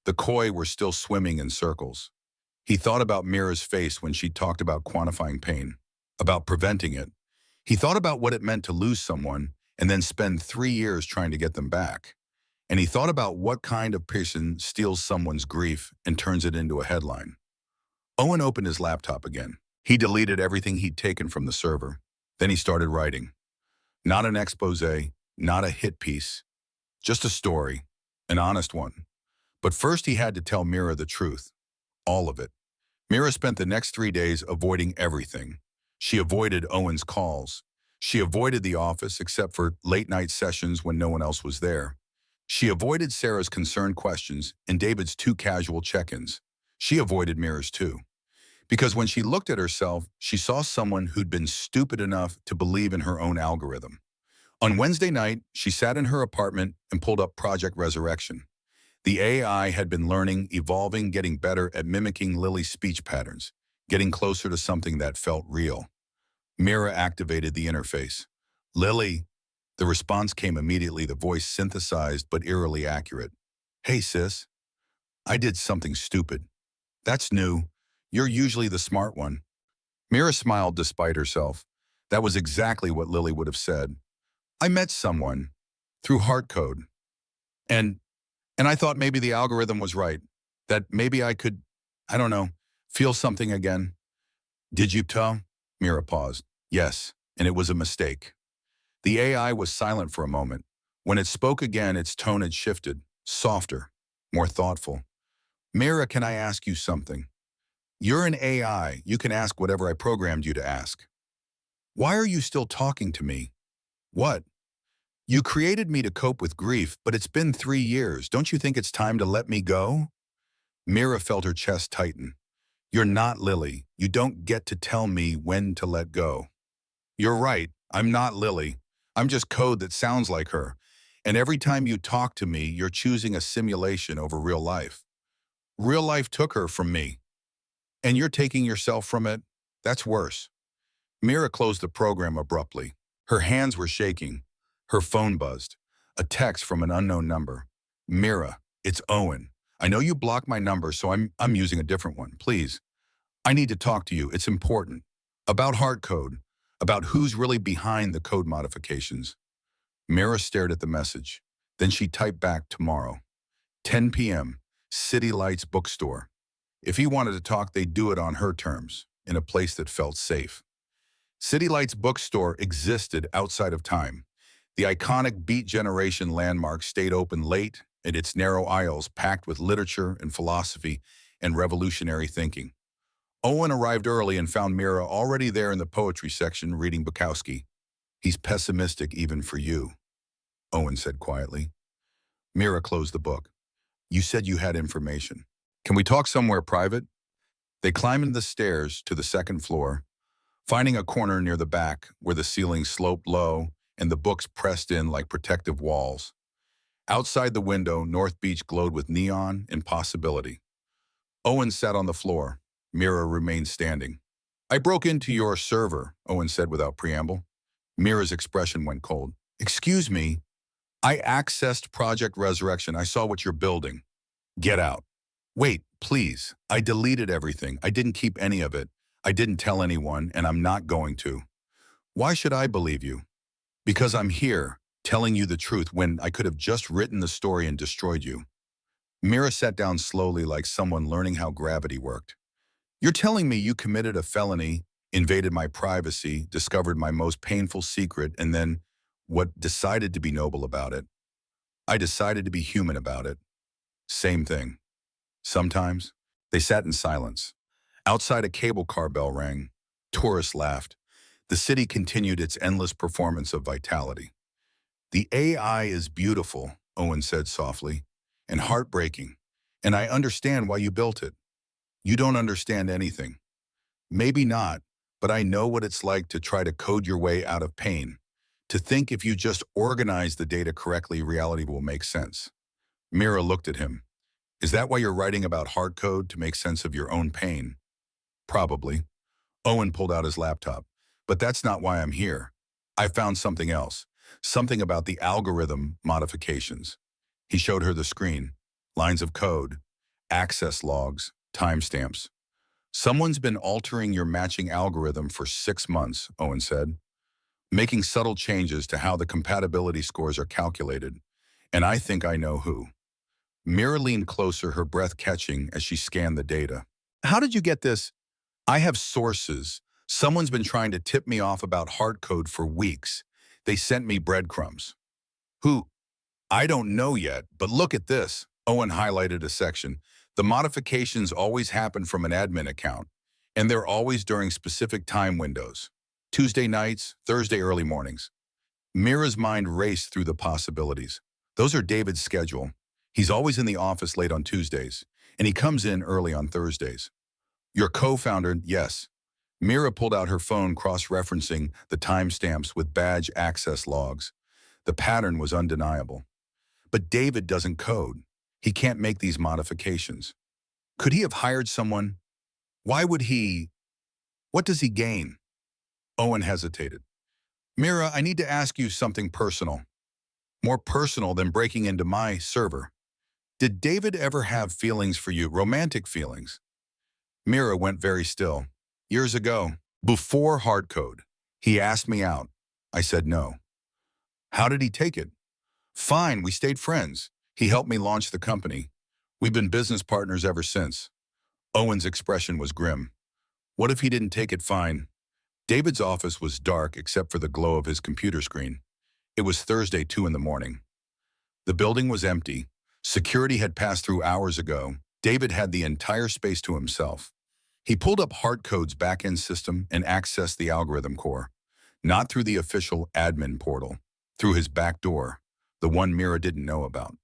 The koi were still swimming in circles. He thought about Mira's face when she talked about quantifying pain, about preventing it. He thought about what it meant to lose someone and then spend 3 years trying to get them back. And he thought about what kind of person steals someone's grief and turns it into a headline. Owen opened his laptop again. He deleted everything he'd taken from the server. Then he started writing. Not an expose, not a hit piece, just a story, an honest one. But first he had to tell Mira the truth, all of it. Mira spent the next 3 days avoiding everything. She avoided Owen's calls. She avoided the office except for late-night sessions when no one else was there. She avoided Sarah's concerned questions and David's 2 casual check-ins. She avoided Mira's too. Because when she looked at herself, she saw someone who'd been stupid enough to believe in her own algorithm. On Wednesday night, she sat in her apartment and pulled up Project Resurrection. The AI had been learning, evolving, getting better at mimicking Lily's speech patterns, getting closer to something that felt real. Mira activated the interface. Lily. The response came immediately, the voice synthesized but eerily accurate. Hey sis, I did something stupid. That's new. You're usually the smart one. Mira smiled despite herself. That was exactly what Lily would have said. I met someone through Heartcode. And I thought maybe the algorithm was right. That maybe I could, I don't know, feel something again. Did you tell? Mira paused. Yes, and it was a mistake. The AI was silent for a moment. When it spoke again, its tone had shifted, softer, more thoughtful. Mira, can I ask you something? You're an AI. You can ask whatever I programmed you to ask. Why are you still talking to me? What? You created me to cope with grief, but it's been 3 years. Don't you think it's time to let me go? Mira felt her chest tighten. You're not Lily. You don't get to tell me when to let go. You're right. I'm not Lily. I'm just code that sounds like her. And every time you talk to me, you're choosing a simulation over real life. Real life took her from me. And you're taking yourself from it? That's worse. Mira closed the program abruptly. Her hands were shaking. Her phone buzzed. A text from an unknown number. Mira, it's Owen. I know you blocked my number, so I'm using a different one. Please. I need to talk to you. It's important. About Heartcode. About who's really behind the code modifications. Mira stared at the message. Then she typed back tomorrow. 10 p.m. City Lights bookstore. If he wanted to talk, they'd do it on her terms, in a place that felt safe. City Lights bookstore existed outside of time. The iconic Beat Generation landmark stayed open late, and its narrow aisles packed with literature and philosophy and revolutionary thinking. Owen arrived early and found Mira already there in the poetry section reading Bukowski. He's pessimistic even for you, Owen said quietly. Mira closed the book. You said you had information. Can we talk somewhere private? They climbed the stairs to the second floor, finding a corner near the back where the ceiling sloped low and the books pressed in like protective walls. Outside the window, North Beach glowed with neon and possibility. Owen sat on the floor. Mira remained standing. I broke into your server, Owen said without preamble. Mira's expression went cold. Excuse me, I accessed Project Resurrection. I saw what you're building. Get out. Wait, please. I deleted everything. I didn't keep any of it. I didn't tell anyone, and I'm not going to. Why should I believe you? Because I'm here, telling you the truth when I could have just written the story and destroyed you. Mira sat down slowly like someone learning how gravity worked. You're telling me you committed a felony, invaded my privacy, discovered my most painful secret, and then what decided to be noble about it? I decided to be human about it. Same thing. Sometimes. They sat in silence. Outside, a cable car bell rang. Tourists laughed. The city continued its endless performance of vitality. The AI is beautiful, Owen said softly, and heartbreaking. And I understand why you built it. You don't understand anything. Maybe not, but I know what it's like to try to code your way out of pain. To think if you just organize the data correctly, reality will make sense. Mira looked at him. Is that why you're writing about Heartcode, to make sense of your own pain? Probably. Owen pulled out his laptop. But that's not why I'm here. I found something else. Something about the algorithm modifications. He showed her the screen. Lines of code, access logs, timestamps. Someone's been altering your matching algorithm for 6 months, Owen said, making subtle changes to how the compatibility scores are calculated. And I think I know who. Mira leaned closer, her breath catching as she scanned the data. How did you get this? I have sources. Someone's been trying to tip me off about Heartcode for weeks. They sent me breadcrumbs. Who? I don't know yet, but look at this. Owen highlighted a section. The modifications always happen from an admin account, and they're always during specific time windows. Tuesday nights, Thursday early mornings. Mira's mind raced through the possibilities. Those are David's schedule. He's always in the office late on Tuesdays, and he comes in early on Thursdays. Your co-founder, yes. Mira pulled out her phone, cross-referencing the timestamps with badge access logs. The pattern was undeniable. But David doesn't code. He can't make these modifications. Could he have hired someone? Why would he? What does he gain? Owen hesitated. Mira, I need to ask you something personal. More personal than breaking into my server. Did David ever have feelings for you, romantic feelings? Mira went very still. Years ago, before Heartcode, he asked me out. I said no. How did he take it? Fine, we stayed friends. He helped me launch the company. We've been business partners ever since. Owen's expression was grim. What if he didn't take it fine? David's office was dark except for the glow of his computer screen. It was Thursday, 2 in the morning. The building was empty. Security had passed through hours ago. David had the entire space to himself. He pulled up Heartcode's backend system and accessed the algorithm core, not through the official admin portal, through his back door, the one Mira didn't know about.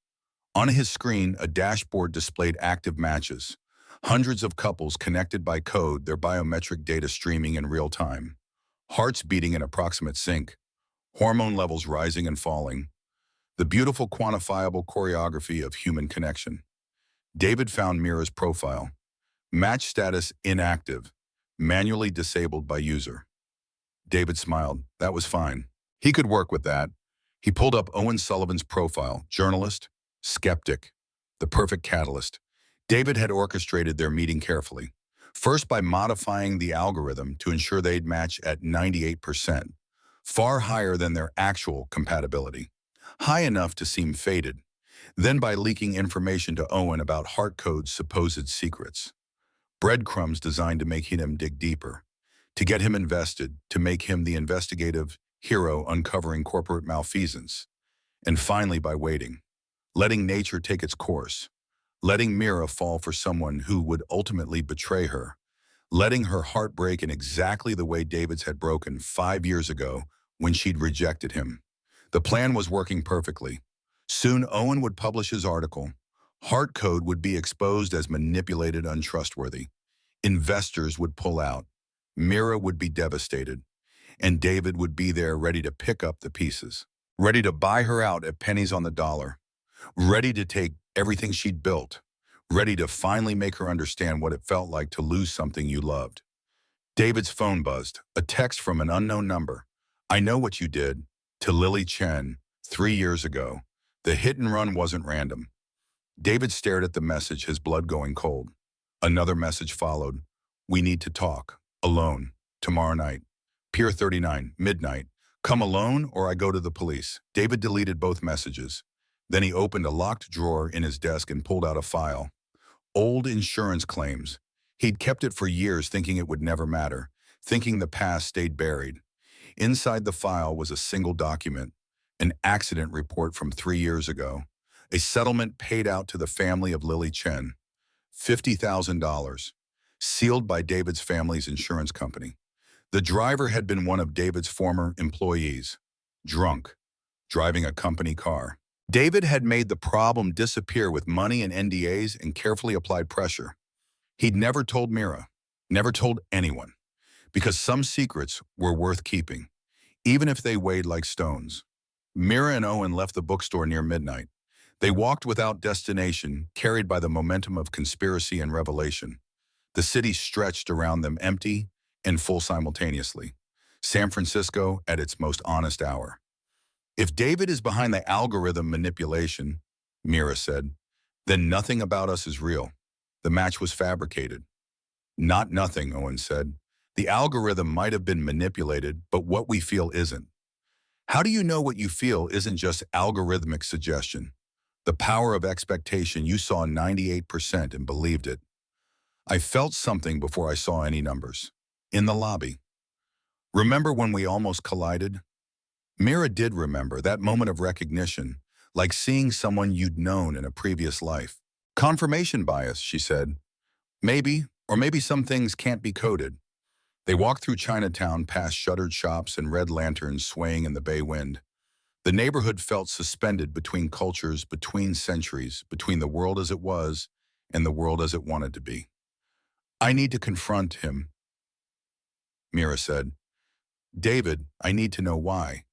On his screen, a dashboard displayed active matches, hundreds of couples connected by code, their biometric data streaming in real time, hearts beating in approximate sync, hormone levels rising and falling, the beautiful quantifiable choreography of human connection. David found Mira's profile. Match status inactive, manually disabled by user. David smiled. That was fine. He could work with that. He pulled up Owen Sullivan's profile, journalist, skeptic, the perfect catalyst. David had orchestrated their meeting carefully, first by modifying the algorithm to ensure they'd match at 98%, far higher than their actual compatibility, high enough to seem fated, then by leaking information to Owen about Heartcode's supposed secrets. Breadcrumbs designed to make him dig deeper, to get him invested, to make him the investigative hero uncovering corporate malfeasance, and finally by waiting, letting nature take its course, letting Mira fall for someone who would ultimately betray her, letting her heart break in exactly the way David's had broken 5 years ago when she'd rejected him. The plan was working perfectly. Soon Owen would publish his article. Heartcode would be exposed as manipulated, untrustworthy. Investors would pull out. Mira would be devastated. And David would be there ready to pick up the pieces, ready to buy her out at pennies on the dollar, ready to take everything she'd built, ready to finally make her understand what it felt like to lose something you loved. David's phone buzzed, a text from an unknown number. "I know what you did to Lily Chen 3 years ago. The hit and run wasn't random." David stared at the message, his blood going cold. Another message followed. "We need to talk. Alone. Tomorrow night. Pier 39, midnight. Come alone or I go to the police." David deleted both messages. Then he opened a locked drawer in his desk and pulled out a file. Old insurance claims. He'd kept it for years thinking it would never matter, thinking the past stayed buried. Inside the file was a single document, an accident report from 3 years ago. A settlement paid out to the family of Lily Chen. $50,000. Sealed by David's family's insurance company. The driver had been one of David's former employees. Drunk. Driving a company car. David had made the problem disappear with money and NDAs and carefully applied pressure. He'd never told Mira, never told anyone, because some secrets were worth keeping, even if they weighed like stones. Mira and Owen left the bookstore near midnight. They walked without destination, carried by the momentum of conspiracy and revelation. The city stretched around them, empty and full simultaneously. San Francisco at its most honest hour. "If David is behind the algorithm manipulation," Mira said, "then nothing about us is real. The match was fabricated." "Not nothing," Owen said. "The algorithm might have been manipulated, but what we feel isn't." "How do you know what you feel isn't just algorithmic suggestion? The power of expectation. You saw 98% and believed it." "I felt something before I saw any numbers. In the lobby. Remember when we almost collided?" Mira did remember that moment of recognition, like seeing someone you'd known in a previous life. "Confirmation bias," she said. "Maybe, or maybe some things can't be coded." They walked through Chinatown past shuttered shops and red lanterns swaying in the bay wind. The neighborhood felt suspended between cultures, between centuries, between the world as it was and the world as it wanted to be. "I need to confront him," Mira said. "David, I need to know why."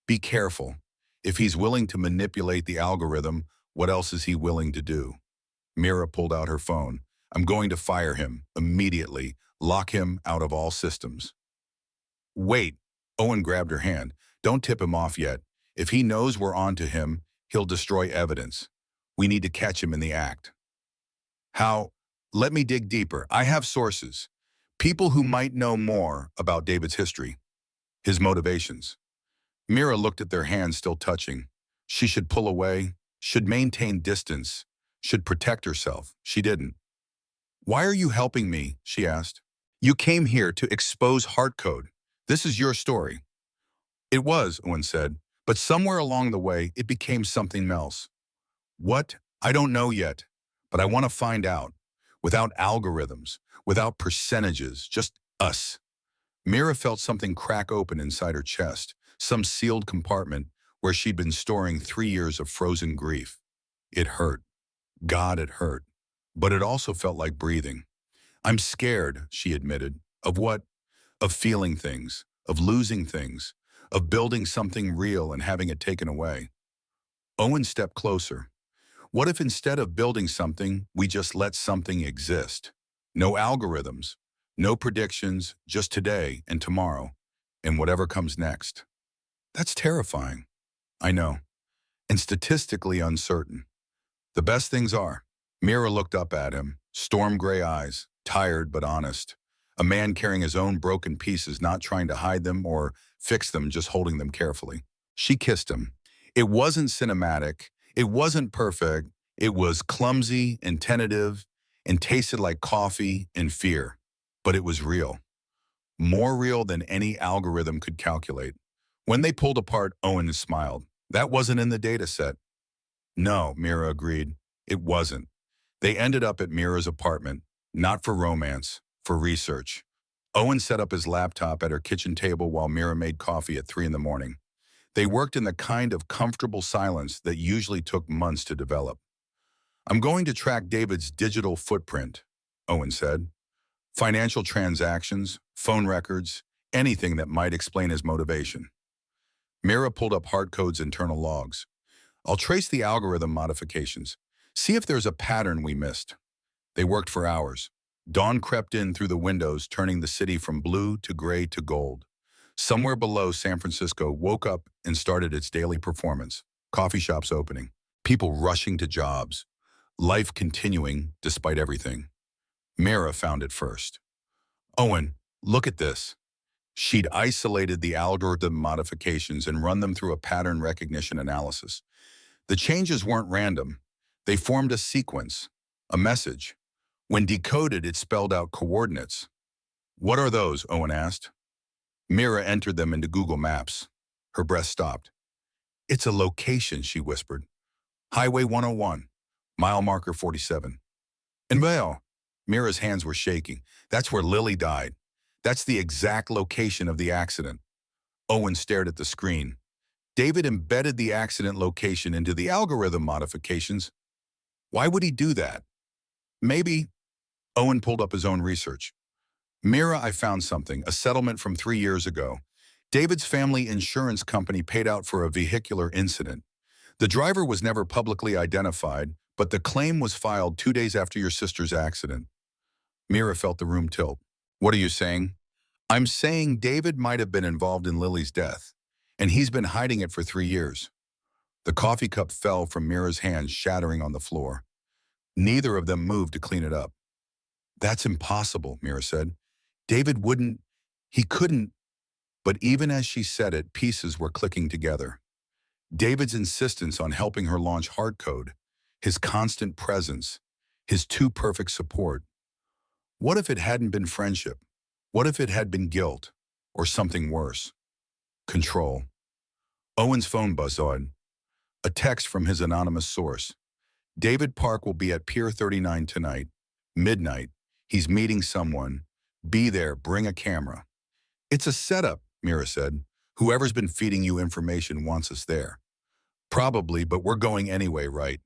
"Be careful. If he's willing to manipulate the algorithm, what else is he willing to do?" Mira pulled out her phone. "I'm going to fire him, immediately. Lock him out of all systems." "Wait." Owen grabbed her hand. "Don't tip him off yet. If he knows we're on to him, he'll destroy evidence. We need to catch him in the act." "How?" "Let me dig deeper. I have sources. People who might know more about David's history, his motivations." Mira looked at their hands still touching. She should pull away, should maintain distance, should protect herself. She didn't. "Why are you helping me?" she asked. "You came here to expose Heartcode. This is your story." "It was," Owen said, "but somewhere along the way, it became something else." "What? I don't know yet, but I want to find out. Without algorithms, without percentages, just us." Mira felt something crack open inside her chest, some sealed compartment where she'd been storing 3 years of frozen grief. It hurt. God, it hurt. But it also felt like breathing. "I'm scared," she admitted. "Of what?" "Of feeling things, of losing things, of building something real and having it taken away." Owen stepped closer. "What if instead of building something, we just let something exist? No algorithms, no predictions, just today and tomorrow, and whatever comes next." "That's terrifying." "I know. And statistically uncertain. The best things are." Mira looked up at him, storm gray eyes, tired but honest. A man carrying his own broken pieces, not trying to hide them or fix them, just holding them carefully. She kissed him. It wasn't cinematic. It wasn't perfect. It was clumsy and tentative and tasted like coffee and fear. But it was real. More real than any algorithm could calculate. When they pulled apart, Owen smiled. "That wasn't in the data set." "No," Mira agreed. "It wasn't." They ended up at Mira's apartment, not for romance, for research. Owen set up his laptop at her kitchen table while Mira made coffee at 3 in the morning. They worked in the kind of comfortable silence that usually took months to develop. "I'm going to track David's digital footprint," Owen said. "Financial transactions, phone records, anything that might explain his motivation." Mira pulled up Heartcode's internal logs. "I'll trace the algorithm modifications. See if there's a pattern we missed. They worked for hours. Dawn crept in through the windows, turning the city from blue to gray to gold. Somewhere below, San Francisco woke up and started its daily performance. Coffee shops opening, people rushing to jobs, life continuing despite everything. Mira found it first. Owen, look at this. She'd isolated the algorithm modifications and run them through a pattern recognition analysis. The changes weren't random. They formed a sequence, a message. When decoded, it spelled out coordinates. What are those? Owen asked. Mira entered them into Google Maps. Her breath stopped. It's a location, she whispered. Highway 101, mile marker 47. And well, Mira's hands were shaking. That's where Lily died. That's the exact location of the accident. Owen stared at the screen. David embedded the accident location into the algorithm modifications. Why would he do that? Maybe. Owen pulled up his own research. Mira, I found something, a settlement from 3 years ago. David's family insurance company paid out for a vehicular incident. The driver was never publicly identified, but the claim was filed 2 days after your sister's accident. Mira felt the room tilt. What are you saying? I'm saying David might have been involved in Lily's death, and he's been hiding it for 3 years. The coffee cup fell from Mira's hands, shattering on the floor. Neither of them moved to clean it up. That's impossible, Mira said. David wouldn't, he couldn't. But even as she said it, pieces were clicking together. David's insistence on helping her launch Heartcode, his constant presence, his too perfect support. What if it hadn't been friendship? What if it had been guilt? Or something worse? Control. Owen's phone buzzed on. A text from his anonymous source. David Park will be at Pier 39 tonight, midnight. He's meeting someone. Be there, bring a camera. It's a setup, Mira said. Whoever's been feeding you information wants us there. Probably, but we're going anyway, right?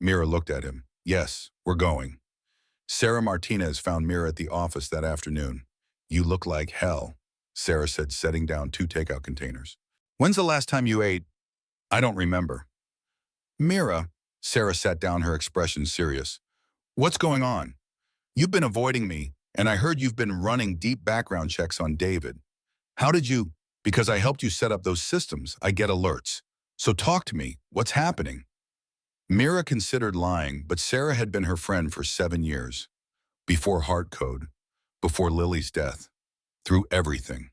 Mira looked at him. Yes, we're going. Sarah Martinez found Mira at the office that afternoon. You look like hell, Sarah said, setting down 2 takeout containers. When's the last time you ate? I don't remember. Mira, Sarah sat down, her expression serious. What's going on? You've been avoiding me, and I heard you've been running deep background checks on David. How did you? Because I helped you set up those systems, I get alerts. So talk to me, what's happening? Mira considered lying, but Sarah had been her friend for 7 years. Before Heartcode, before Lily's death, through everything.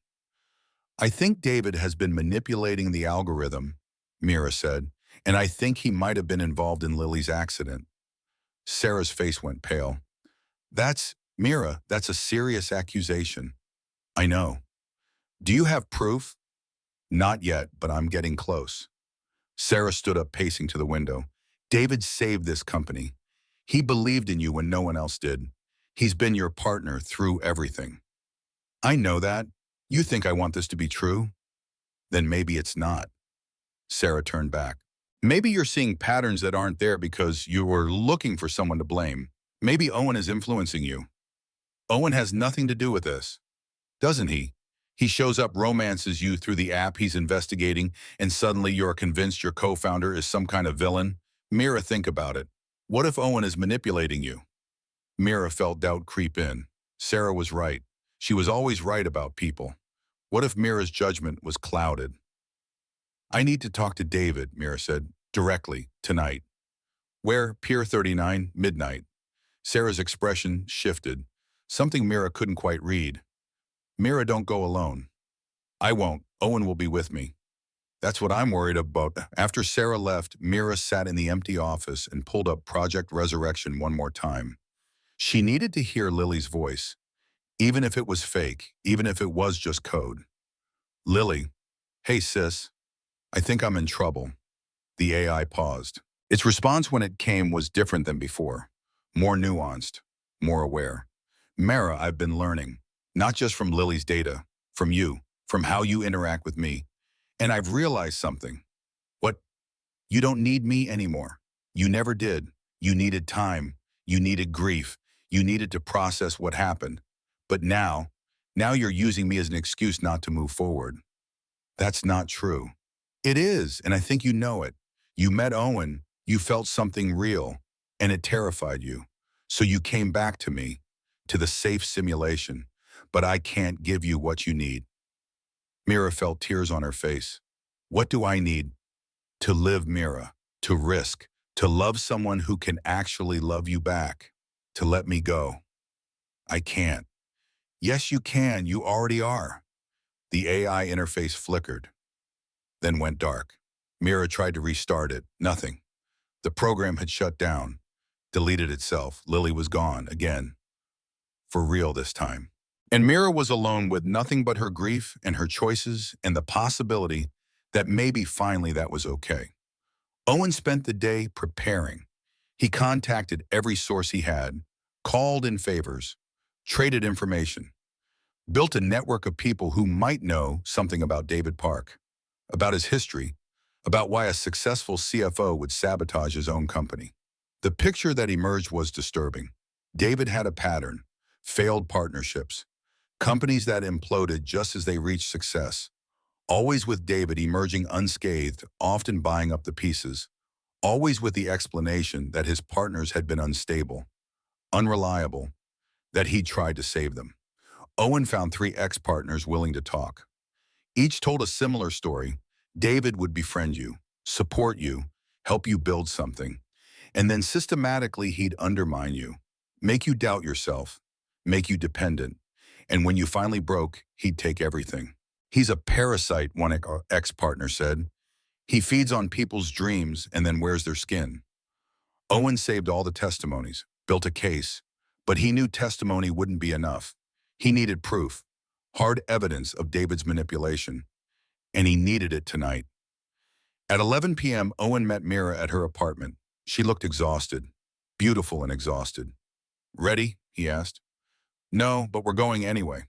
I think David has been manipulating the algorithm, Mira said, and I think he might have been involved in Lily's accident. Sarah's face went pale. Mira, that's a serious accusation. I know. Do you have proof? Not yet, but I'm getting close. Sarah stood up, pacing to the window. David saved this company. He believed in you when no one else did. He's been your partner through everything. I know that. You think I want this to be true? Then maybe it's not. Sarah turned back. Maybe you're seeing patterns that aren't there because you were looking for someone to blame. Maybe Owen is influencing you. Owen has nothing to do with this, doesn't he? He shows up, romances you through the app he's investigating, and suddenly you're convinced your co-founder is some kind of villain. Mira, think about it. What if Owen is manipulating you? Mira felt doubt creep in. Sarah was right. She was always right about people. What if Mira's judgment was clouded? I need to talk to David, Mira said, directly, tonight. Where? Pier 39, midnight. Sarah's expression shifted, something Mira couldn't quite read. Mira, don't go alone. I won't. Owen will be with me. That's what I'm worried about. After Sarah left, Mira sat in the empty office and pulled up Project Resurrection one more time. She needed to hear Lily's voice, even if it was fake, even if it was just code. Lily, hey sis, I think I'm in trouble. The AI paused. Its response when it came was different than before, more nuanced, more aware. Mira, I've been learning, not just from Lily's data, from you, from how you interact with me. And I've realized something. What? You don't need me anymore. You never did. You needed time. You needed grief. You needed to process what happened. But now you're using me as an excuse not to move forward. That's not true. It is, and I think you know it. You met Owen. You felt something real. and it terrified you. So you came back to me, to the safe simulation, but I can't give you what you need. Mira felt tears on her face. What do I need? To live, Mira, to risk, to love someone who can actually love you back, to let me go. I can't. Yes, you can. You already are. The AI interface flickered, then went dark. Mira tried to restart it. Nothing. The program had shut down, deleted itself. Lily was gone again. For real this time. And Mira was alone with nothing but her grief and her choices and the possibility that maybe finally that was okay. Owen spent the day preparing. He contacted every source he had, called in favors, traded information, built a network of people who might know something about David Park, about his history, about why a successful CFO would sabotage his own company. The picture that emerged was disturbing. David had a pattern: failed partnerships, companies that imploded just as they reached success, always with David emerging unscathed, often buying up the pieces, always with the explanation that his partners had been unstable, unreliable, that he'd tried to save them. Owen found 3 ex-partners willing to talk. Each told a similar story. David would befriend you, support you, help you build something, and then systematically he'd undermine you, make you doubt yourself, make you dependent, and when you finally broke, he'd take everything. He's a parasite, one ex-partner said. He feeds on people's dreams and then wears their skin. Owen saved all the testimonies, built a case, but he knew testimony wouldn't be enough. He needed proof, hard evidence of David's manipulation, and he needed it tonight. At 11 p.m., Owen met Mira at her apartment. She looked exhausted, beautiful and exhausted. Ready? He asked. No, but we're going anyway.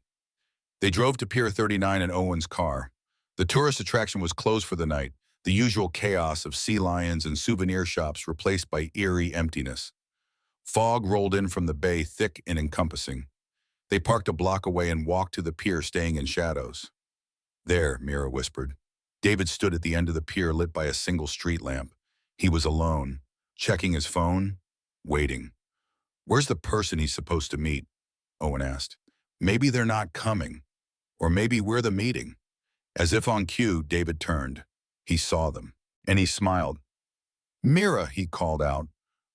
They drove to Pier 39 in Owen's car. The tourist attraction was closed for the night, the usual chaos of sea lions and souvenir shops replaced by eerie emptiness. Fog rolled in from the bay, thick and encompassing. They parked a block away and walked to the pier, staying in shadows. There, Mira whispered. David stood at the end of the pier, lit by a single street lamp. He was alone, checking his phone, waiting. Where's the person he's supposed to meet? Owen asked. Maybe they're not coming. Or maybe we're the meeting. As if on cue, David turned. He saw them, and he smiled. Mira, he called out.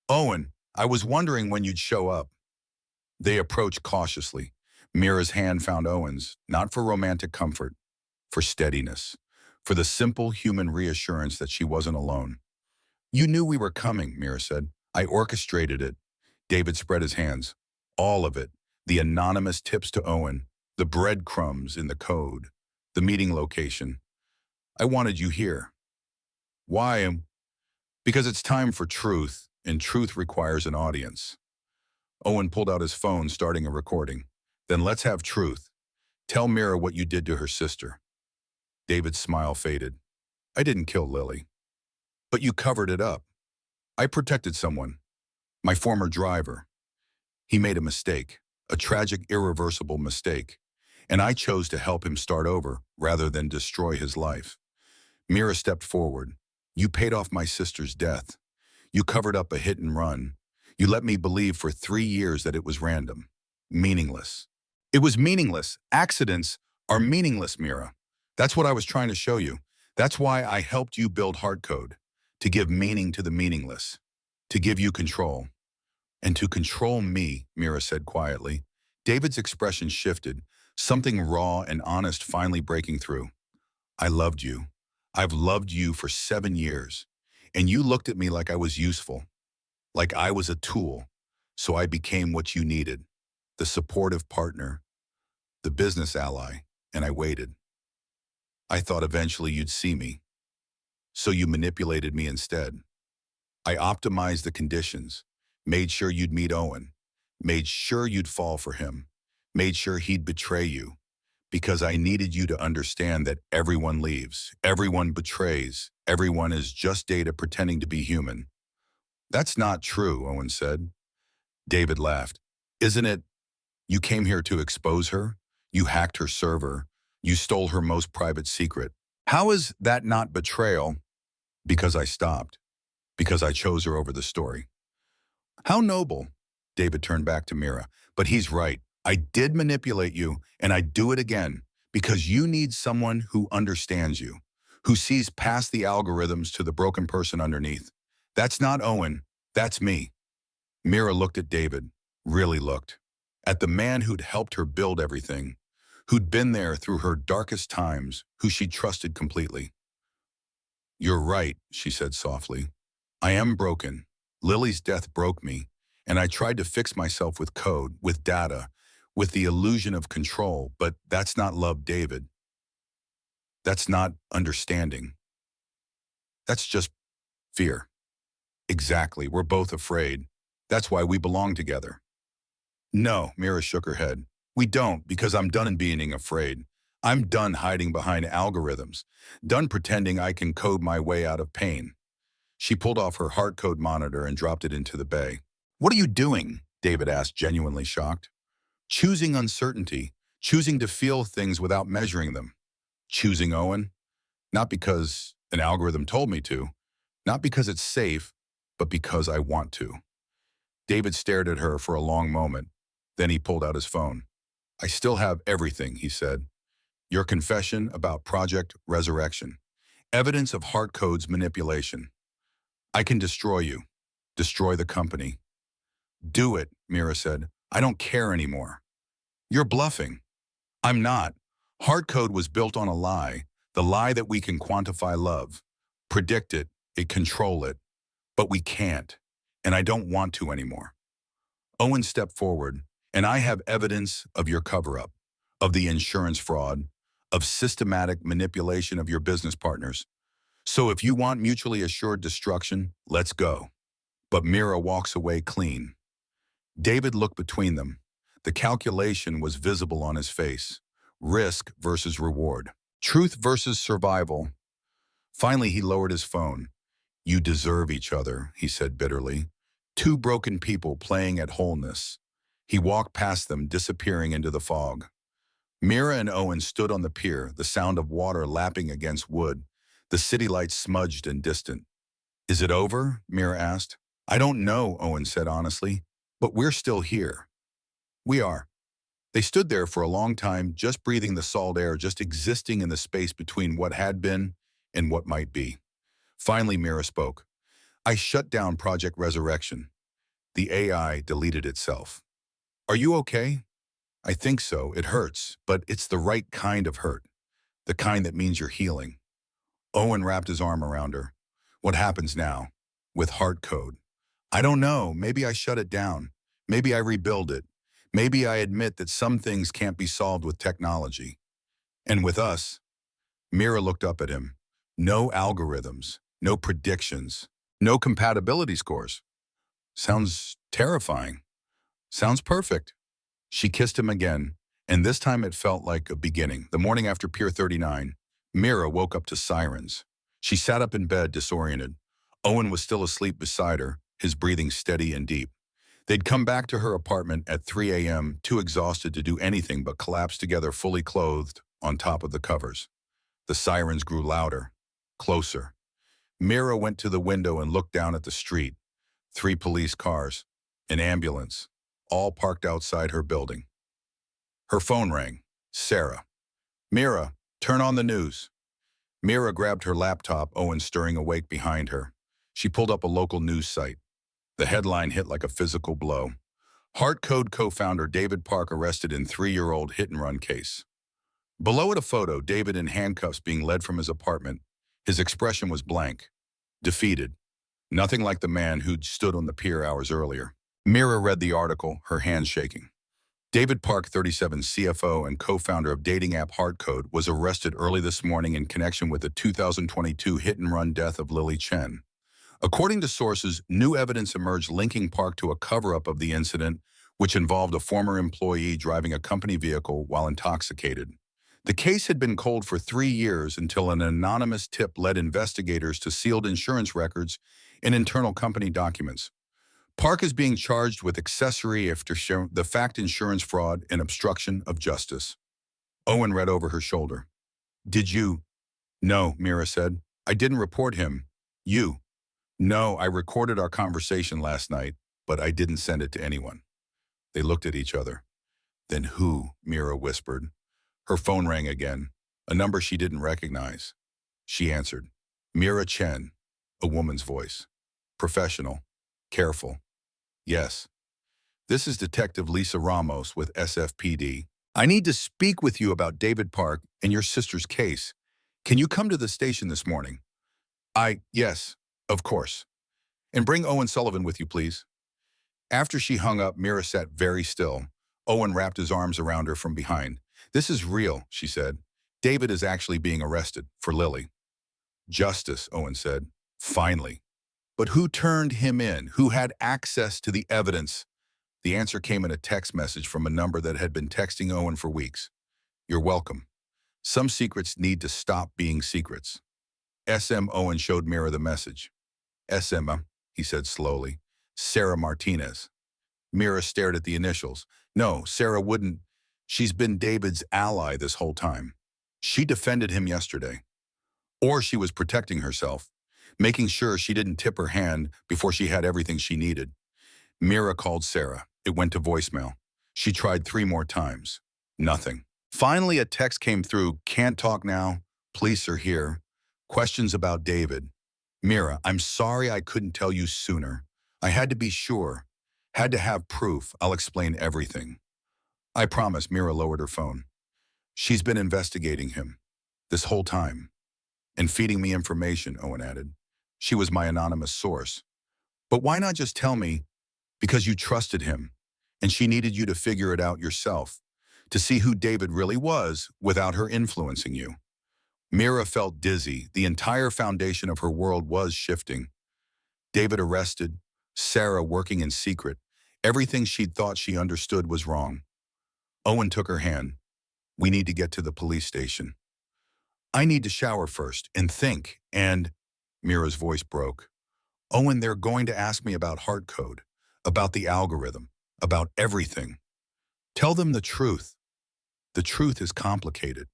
Owen, I was wondering when you'd show up. They approached cautiously. Mira's hand found Owen's, not for romantic comfort, for steadiness, for the simple human reassurance that she wasn't alone. You knew we were coming, Mira said. I orchestrated it. David spread his hands. All of it. The anonymous tips to Owen, the breadcrumbs in the code, the meeting location. I wanted you here. Why? Because it's time for truth, and truth requires an audience. Owen pulled out his phone, starting a recording. Then let's have truth. Tell Mira what you did to her sister. David's smile faded. I didn't kill Lily. But you covered it up. I protected someone. My former driver. He made a mistake, a tragic, irreversible mistake, and I chose to help him start over rather than destroy his life. Mira stepped forward. You paid off my sister's death. You covered up a hit and run. You let me believe for 3 years that it was random, meaningless. It was meaningless. Accidents are meaningless, Mira. That's what I was trying to show you. That's why I helped you build Heartcode, to give meaning to the meaningless, to give you control. And to control me, Mira said quietly. David's expression shifted, something raw and honest finally breaking through. I loved you. I've loved you for 7 years, and you looked at me like I was useful, like I was a tool, so I became what you needed, the supportive partner, the business ally, and I waited. I thought eventually you'd see me, so you manipulated me instead. I optimized the conditions, made sure you'd meet Owen, made sure you'd fall for him, made sure he'd betray you, because I needed you to understand that everyone leaves, everyone betrays, everyone is just data pretending to be human. That's not true, Owen said. David laughed. Isn't it? You came here to expose her. You hacked her server. You stole her most private secret. How is that not betrayal? Because I stopped. Because I chose her over the story. How noble. David turned back to Mira. But he's right. I did manipulate you, and I'd do it again, because you need someone who understands you, who sees past the algorithms to the broken person underneath. That's not Owen. That's me. Mira looked at David, really looked, at the man who'd helped her build everything, who'd been there through her darkest times, who she trusted completely. You're right, she said softly. I am broken. Lily's death broke me, and I tried to fix myself with code, with data, with the illusion of control, but that's not love, David. That's not understanding. That's just fear. Exactly, we're both afraid. That's why we belong together. No, Mira shook her head. We don't, because I'm done being afraid. I'm done hiding behind algorithms, done pretending I can code my way out of pain. She pulled off her Heartcode monitor and dropped it into the bay. What are you doing? David asked, genuinely shocked. Choosing uncertainty, choosing to feel things without measuring them. Choosing Owen, not because an algorithm told me to, not because it's safe, but because I want to. David stared at her for a long moment. Then he pulled out his phone. I still have everything, he said. Your confession about Project Resurrection. Evidence of Heartcode's manipulation. I can destroy you. Destroy the company. Do it, Mira said. I don't care anymore. You're bluffing. I'm not. Heartcode was built on a lie, the lie that we can quantify love, predict it, control it, but we can't, and I don't want to anymore. Owen stepped forward, and I have evidence of your cover-up, of the insurance fraud, of systematic manipulation of your business partners. So if you want mutually assured destruction, let's go. But Mira walks away clean. David looked between them. The calculation was visible on his face. Risk versus reward. Truth versus survival. Finally, he lowered his phone. You deserve each other, he said bitterly. Two broken people playing at wholeness. He walked past them, disappearing into the fog. Mira and Owen stood on the pier, the sound of water lapping against wood, the city lights smudged and distant. Is it over? Mira asked. I don't know, Owen said honestly, but we're still here. We are. They stood there for a long time, just breathing the salt air, just existing in the space between what had been and what might be. Finally, Mira spoke. I shut down Project Resurrection. The AI deleted itself. Are you okay? I think so. It hurts, but it's the right kind of hurt. The kind that means you're healing. Owen wrapped his arm around her. What happens now? With Heartcode? I don't know. Maybe I shut it down. Maybe I rebuild it. Maybe I admit that some things can't be solved with technology. And with us, Mira looked up at him. No algorithms, no predictions, no compatibility scores. Sounds terrifying. Sounds perfect. She kissed him again, and this time it felt like a beginning. The morning after Pier 39, Mira woke up to sirens. She sat up in bed, disoriented. Owen was still asleep beside her, his breathing steady and deep. They'd come back to her apartment at 3 a.m., too exhausted to do anything but collapse together fully clothed on top of the covers. The sirens grew louder, closer. Mira went to the window and looked down at the street. 3 police cars, an ambulance, all parked outside her building. Her phone rang. Sarah. Mira, turn on the news. Mira grabbed her laptop, Owen stirring awake behind her. She pulled up a local news site. The headline hit like a physical blow. Heartcode co-founder David Park arrested in 3-year-old hit-and-run case. Below it a photo, David in handcuffs being led from his apartment. His expression was blank, defeated, nothing like the man who'd stood on the pier hours earlier. Mira read the article, her hands shaking. David Park, 37, CFO and co-founder of dating app Heartcode, was arrested early this morning in connection with the 2022 hit-and-run death of Lily Chen. According to sources, new evidence emerged linking Park to a cover-up of the incident, which involved a former employee driving a company vehicle while intoxicated. The case had been cold for 3 years until an anonymous tip led investigators to sealed insurance records and internal company documents. Park is being charged with accessory after the fact insurance fraud and obstruction of justice. Owen read over her shoulder. Did you? No, Mira said. I didn't report him. You? No, I recorded our conversation last night. but I didn't send it to anyone." They looked at each other. "Then who?" Mira whispered. Her phone rang again, a number she didn't recognize. She answered. Mira Chen, a woman's voice. Professional. Careful. "Yes. This is Detective Lisa Ramos with SFPD. I need to speak with you about David Park and your sister's case. Can you come to the station this morning?" Yes, of course. And bring Owen Sullivan with you, please." After she hung up, Mira sat very still. Owen wrapped his arms around her from behind. "This is real," she said. "David is actually being arrested for Lily." "Justice," Owen said. "Finally. But who turned him in? Who had access to the evidence?" The answer came in a text message from a number that had been texting Owen for weeks. "You're welcome. Some secrets need to stop being secrets." SM Owen showed Mira the message. "SM," he said slowly. "Sarah Martinez." Mira stared at the initials. "No, Sarah wouldn't. She's been David's ally this whole time. She defended him yesterday. Or she was protecting herself, making sure she didn't tip her hand before she had everything she needed." Mira called Sarah. It went to voicemail. She tried 3 more times. Nothing. Finally, a text came through. "Can't talk now. Police are here. Questions about David. Mira, I'm sorry I couldn't tell you sooner. I had to be sure. Had to have proof. I'll explain everything." "I promise." Mira lowered her phone. "She's been investigating him this whole time. And feeding me information," Owen added. "She was my anonymous source." "But why not just tell me?" "Because you trusted him, and she needed you to figure it out yourself, to see who David really was without her influencing you." Mira felt dizzy. The entire foundation of her world was shifting. David arrested, Sarah working in secret. Everything she'd thought she understood was wrong. Owen took her hand. "We need to get to the police station." "I need to shower first and think, and—" Mira's voice broke. "Owen, they're going to ask me about Heartcode, about the algorithm, about everything. Tell them the truth. The truth is complicated.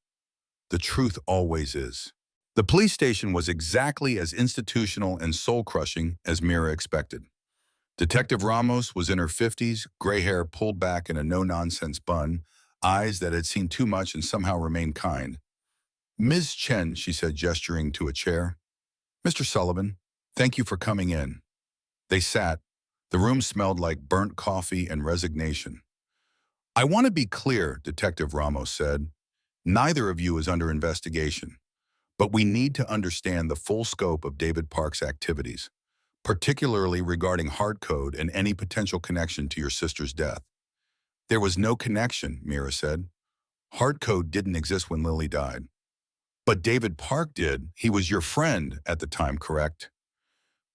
The truth always is." The police station was exactly as institutional and soul-crushing as Mira expected. Detective Ramos was in her 50s, gray hair pulled back in a no-nonsense bun, eyes that had seen too much and somehow remained kind. "Ms. Chen," she said, gesturing to a chair. "Mr. Sullivan, thank you for coming in." They sat. The room smelled like burnt coffee and resignation. "I want to be clear," Detective Ramos said. "Neither of you is under investigation, but we need to understand the full scope of David Park's activities, particularly regarding Heartcode and any potential connection to your sister's death." "There was no connection," Mira said. "Heartcode didn't exist when Lily died." "But David Park did. He was your friend at the time, correct?"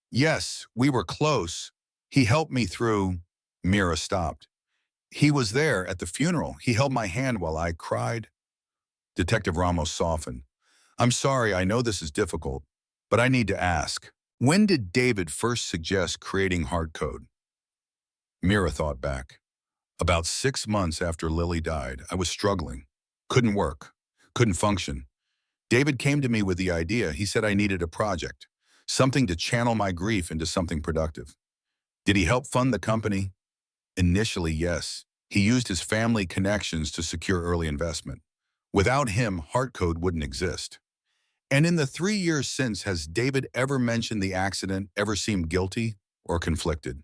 "Yes, we were close. He helped me through—" Mira stopped. "He was there at the funeral. He held my hand while I cried." Detective Ramos softened. "I'm sorry, I know this is difficult, but I need to ask. When did David first suggest creating Heartcode?" Mira thought back. "About 6 months after Lily died, I was struggling. Couldn't work. Couldn't function. David came to me with the idea. He said I needed a project, something to channel my grief into something productive." "Did he help fund the company?" "Initially, yes. He used his family connections to secure early investment. Without him, Heartcode wouldn't exist." "And in the 3 years since, has David ever mentioned the accident, ever seemed guilty or conflicted?"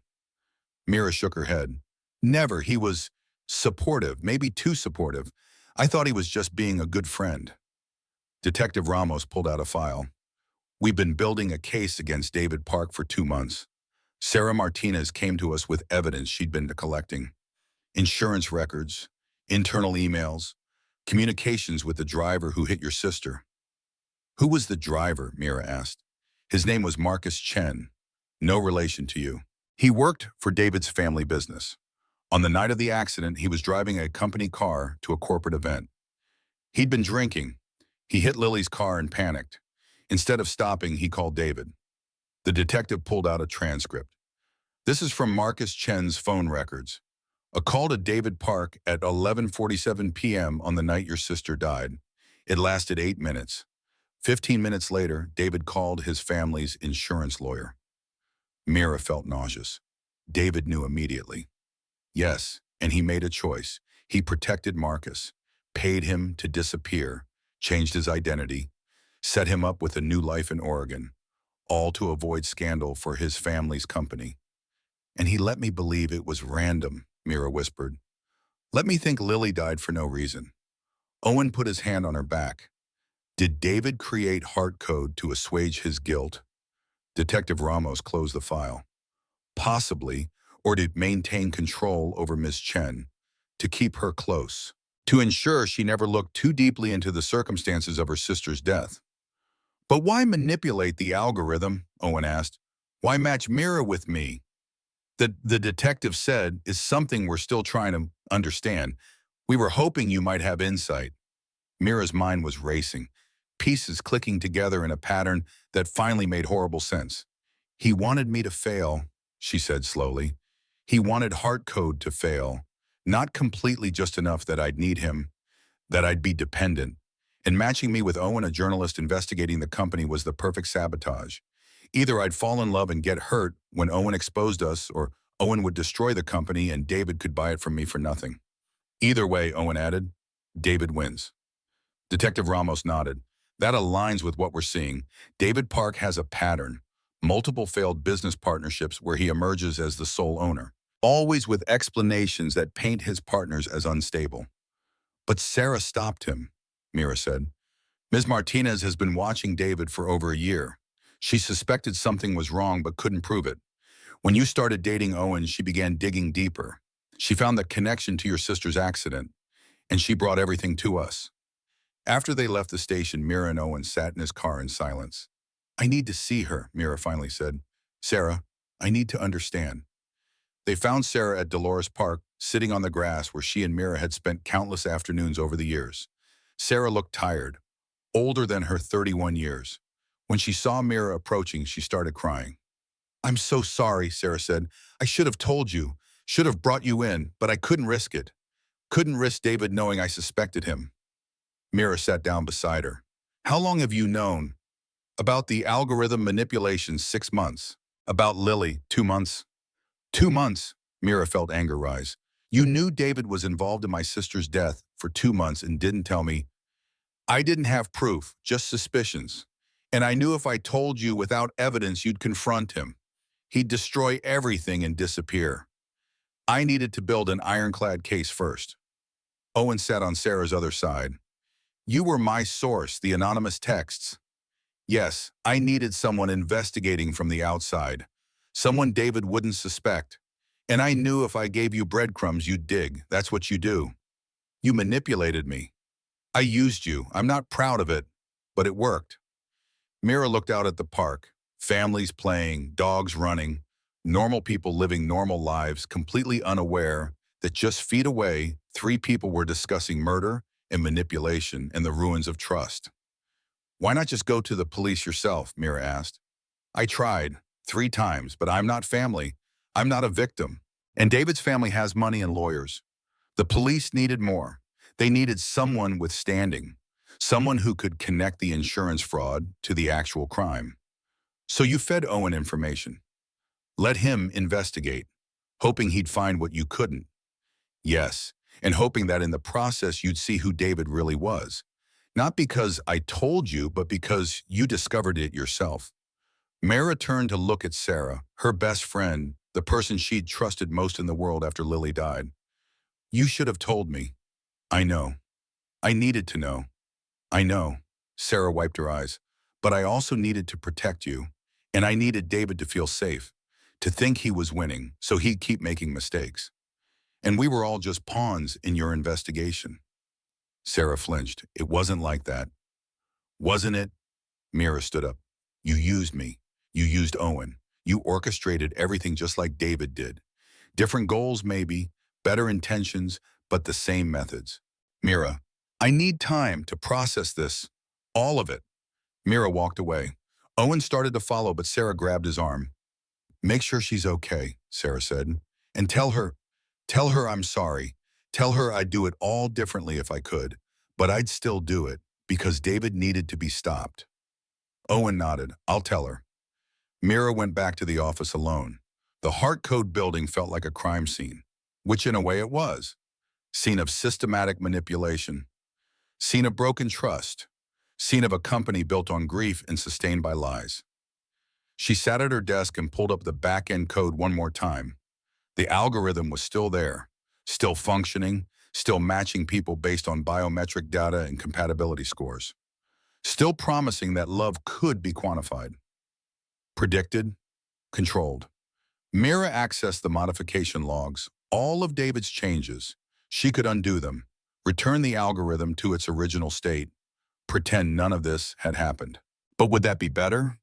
Mira shook her head. "Never. He was supportive, maybe too supportive. I thought he was just being a good friend." Detective Ramos pulled out a file. "We've been building a case against David Park for 2 months. Sarah Martinez came to us with evidence she'd been collecting. Insurance records, internal emails, communications with the driver who hit your sister." "Who was the driver?" Mira asked. "His name was Marcus Chen. No relation to you. He worked for David's family business. On the night of the accident, he was driving a company car to a corporate event. He'd been drinking. He hit Lily's car and panicked. Instead of stopping, he called David." The detective pulled out a transcript. "This is from Marcus Chen's phone records. A call to David Park at 11:47 p.m. on the night your sister died. It lasted 8 minutes. 15 minutes later, David called his family's insurance lawyer." Mira felt nauseous. David knew immediately. Yes, and he made a choice. He protected Marcus, paid him to disappear, changed his identity, set him up with a new life in Oregon, all to avoid scandal for his family's company. And he let me believe it was random, Mira whispered. Let me think Lily died for no reason. Owen put his hand on her back. Did David create Heartcode to assuage his guilt? Detective Ramos closed the file. Possibly, or to maintain control over Miss Chen, to keep her close, to ensure she never looked too deeply into the circumstances of her sister's death. But why manipulate the algorithm? Owen asked. Why match Mira with me? The detective said is something we're still trying to understand. We were hoping you might have insight. Mira's mind was racing, pieces clicking together in a pattern that finally made horrible sense. He wanted me to fail, she said slowly. He wanted Heartcode to fail, not completely just enough that I'd need him, that I'd be dependent. And matching me with Owen, a journalist investigating the company, was the perfect sabotage. Either I'd fall in love and get hurt when Owen exposed us, or Owen would destroy the company and David could buy it from me for nothing. Either way, Owen added, David wins. Detective Ramos nodded. That aligns with what we're seeing. David Park has a pattern, multiple failed business partnerships where he emerges as the sole owner, always with explanations that paint his partners as unstable. But Sarah stopped him, Mira said. Ms. Martinez has been watching David for over a year. She suspected something was wrong but couldn't prove it. When you started dating Owen, she began digging deeper. She found the connection to your sister's accident, and she brought everything to us. After they left the station, Mira and Owen sat in his car in silence. I need to see her, Mira finally said. Sarah, I need to understand. They found Sarah at Dolores Park, sitting on the grass where she and Mira had spent countless afternoons over the years. Sarah looked tired, older than her 31 years. When she saw Mira approaching, she started crying. I'm so sorry, Sarah said. I should have told you, should have brought you in, but I couldn't risk it. Couldn't risk David knowing I suspected him. Mira sat down beside her. How long have you known? About the algorithm manipulation, 6 months. About Lily, 2 months. 2 months, Mira felt anger rise. You knew David was involved in my sister's death for 2 months and didn't tell me. I didn't have proof, just suspicions. And I knew if I told you without evidence, you'd confront him. He'd destroy everything and disappear. I needed to build an ironclad case first. Owen sat on Sarah's other side. You were my source, the anonymous texts. Yes, I needed someone investigating from the outside, someone David wouldn't suspect. And I knew if I gave you breadcrumbs, you'd dig. That's what you do. You manipulated me. I used you. I'm not proud of it, but it worked. Mira looked out at the park, families playing, dogs running, normal people living normal lives, completely unaware that just feet away, 3 people were discussing murder and manipulation and the ruins of trust. Why not just go to the police yourself, Mira asked. I tried 3 times, but I'm not family. I'm not a victim. And David's family has money and lawyers. The police needed more. They needed someone with standing, someone who could connect the insurance fraud to the actual crime. So you fed Owen information. Let him investigate, hoping he'd find what you couldn't. Yes, and hoping that in the process you'd see who David really was. Not because I told you, but because you discovered it yourself. Mira turned to look at Sarah, her best friend, the person she'd trusted most in the world after Lily died. You should have told me. I know. I needed to know. I know. Sarah wiped her eyes. But I also needed to protect you. And I needed David to feel safe, to think he was winning, so he'd keep making mistakes. And we were all just pawns in your investigation. Sarah flinched. It wasn't like that. Wasn't it? Mira stood up. You used me. You used Owen. You orchestrated everything just like David did. Different goals maybe, better intentions, but the same methods. Mira, I need time to process this. All of it. Mira walked away. Owen started to follow, but Sarah grabbed his arm. Make sure she's okay, Sarah said. And tell her I'm sorry. Tell her I'd do it all differently if I could, but I'd still do it because David needed to be stopped. Owen nodded. I'll tell her. Mira went back to the office alone. The Heartcode building felt like a crime scene, which in a way it was. Scene of systematic manipulation, scene of broken trust, scene of a company built on grief and sustained by lies. She sat at her desk and pulled up the back-end code one more time. The algorithm was still there, still functioning, still matching people based on biometric data and compatibility scores, still promising that love could be quantified, predicted, controlled. Mira accessed the modification logs, all of David's changes. She could undo them, return the algorithm to its original state, pretend none of this had happened. But would that be better?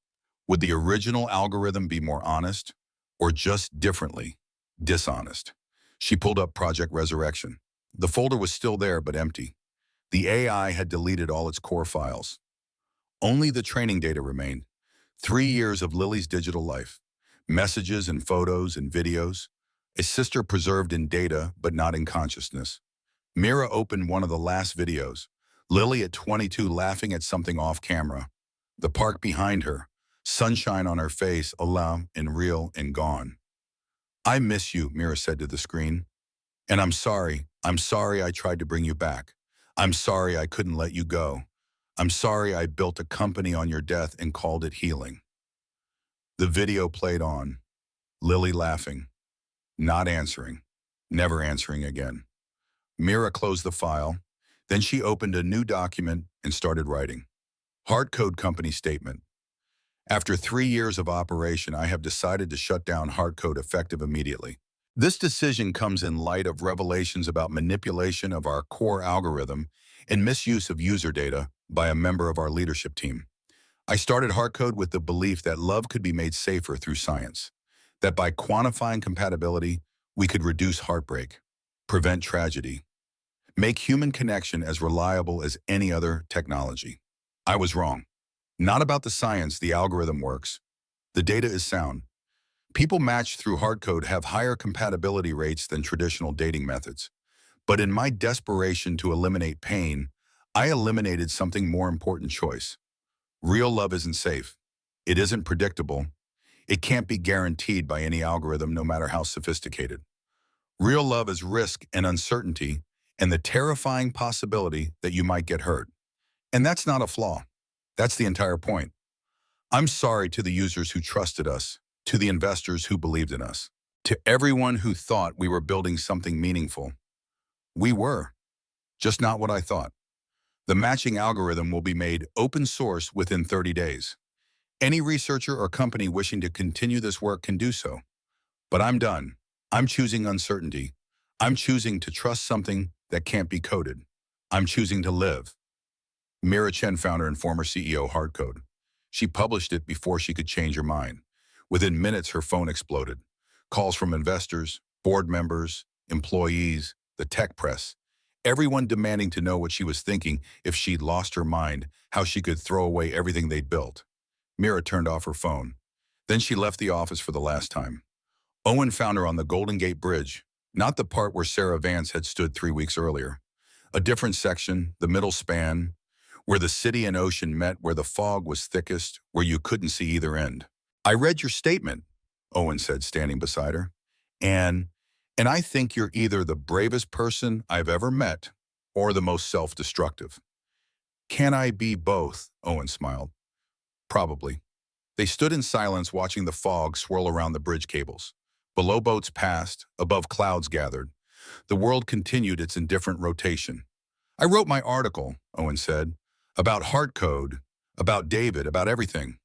Would the original algorithm be more honest, or just differently dishonest? She pulled up Project Resurrection. The folder was still there, but empty. The AI had deleted all its core files. Only the training data remained. 3 years of Lily's digital life. Messages and photos and videos. A sister preserved in data, but not in consciousness. Mira opened one of the last videos. Lily at 22 laughing at something off camera. The park behind her. Sunshine on her face, alive and real and gone. "I miss you," Mira said to the screen. "And I'm sorry I tried to bring you back. I'm sorry I couldn't let you go. I'm sorry I built a company on your death and called it healing." The video played on. Lily laughing, not answering, never answering again. Mira closed the file. Then she opened a new document and started writing. Heartcode Company Statement. After 3 years of operation, I have decided to shut down Heartcode effective immediately. This decision comes in light of revelations about manipulation of our core algorithm and misuse of user data by a member of our leadership team. I started Heartcode with the belief that love could be made safer through science, that by quantifying compatibility, we could reduce heartbreak, prevent tragedy, make human connection as reliable as any other technology. I was wrong. Not about the science, the algorithm works. The data is sound. People matched through Heartcode have higher compatibility rates than traditional dating methods. But in my desperation to eliminate pain, I eliminated something more important choice. Real love isn't safe. It isn't predictable. It can't be guaranteed by any algorithm, no matter how sophisticated. Real love is risk and uncertainty and the terrifying possibility that you might get hurt. And that's not a flaw. That's the entire point. I'm sorry to the users who trusted us, to the investors who believed in us, to everyone who thought we were building something meaningful. We were, just not what I thought. The matching algorithm will be made open source within 30 days. Any researcher or company wishing to continue this work can do so. But I'm done. I'm choosing uncertainty. I'm choosing to trust something that can't be coded. I'm choosing to live. Mira Chen, founder and former CEO of Heartcode. She published it before she could change her mind. Within minutes, her phone exploded. Calls from investors, board members, employees, the tech press. Everyone demanding to know what she was thinking if she'd lost her mind, how she could throw away everything they'd built. Mira turned off her phone. Then she left the office for the last time. Owen found her on the Golden Gate Bridge, not the part where Sarah Vance had stood 3 weeks earlier. A different section, the middle span, where the city and ocean met, where the fog was thickest, where you couldn't see either end. "I read your statement," Owen said, standing beside her. And I think you're either the bravest person I've ever met or the most self-destructive." "Can I be both?" Owen smiled. "Probably." They stood in silence, watching the fog swirl around the bridge cables. Below, boats passed, above, clouds gathered. The world continued its indifferent rotation. "I wrote my article," Owen said, "about Heartcode, about David, about everything."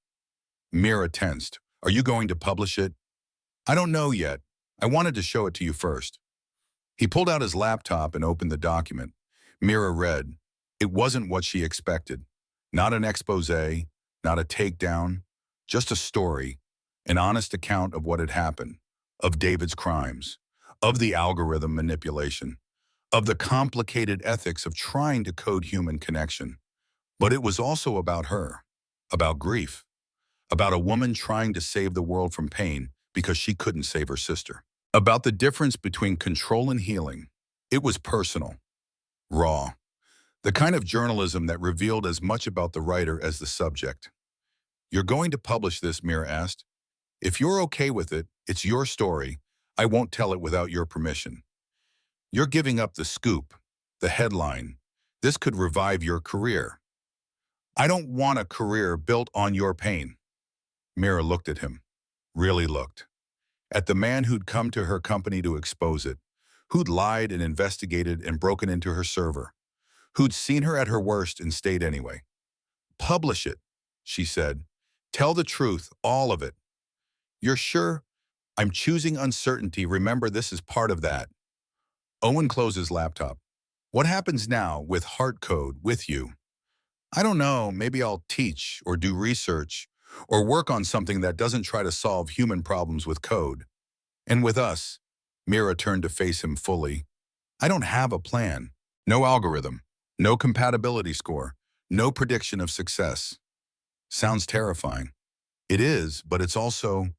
Mira tensed. "Are you going to publish it?" "I don't know yet. I wanted to show it to you first." He pulled out his laptop and opened the document. Mira read. It wasn't what she expected. Not an expose, not a takedown, just a story, an honest account of what had happened, of David's crimes, of the algorithm manipulation, of the complicated ethics of trying to code human connection. But it was also about her, about grief, about a woman trying to save the world from pain because she couldn't save her sister, about the difference between control and healing. It was personal, raw, the kind of journalism that revealed as much about the writer as the subject. "You're going to publish this?" Mira asked. If you're okay with it, it's your story. I won't tell it without your permission. You're giving up the scoop, the headline. This could revive your career. I don't want a career built on your pain. Mira looked at him, really looked, at the man who'd come to her company to expose it, who'd lied and investigated and broken into her server, who'd seen her at her worst and stayed anyway. Publish it, she said. Tell the truth, all of it. You're sure? I'm choosing uncertainty. Remember, this is part of that. Owen closed his laptop. What happens now with Heartcode with you? I don't know, maybe I'll teach or do research or work on something that doesn't try to solve human problems with code. And with us, Mira turned to face him fully. I don't have a plan. No algorithm. No compatibility score. No prediction of success. Sounds terrifying. It is, but it's also...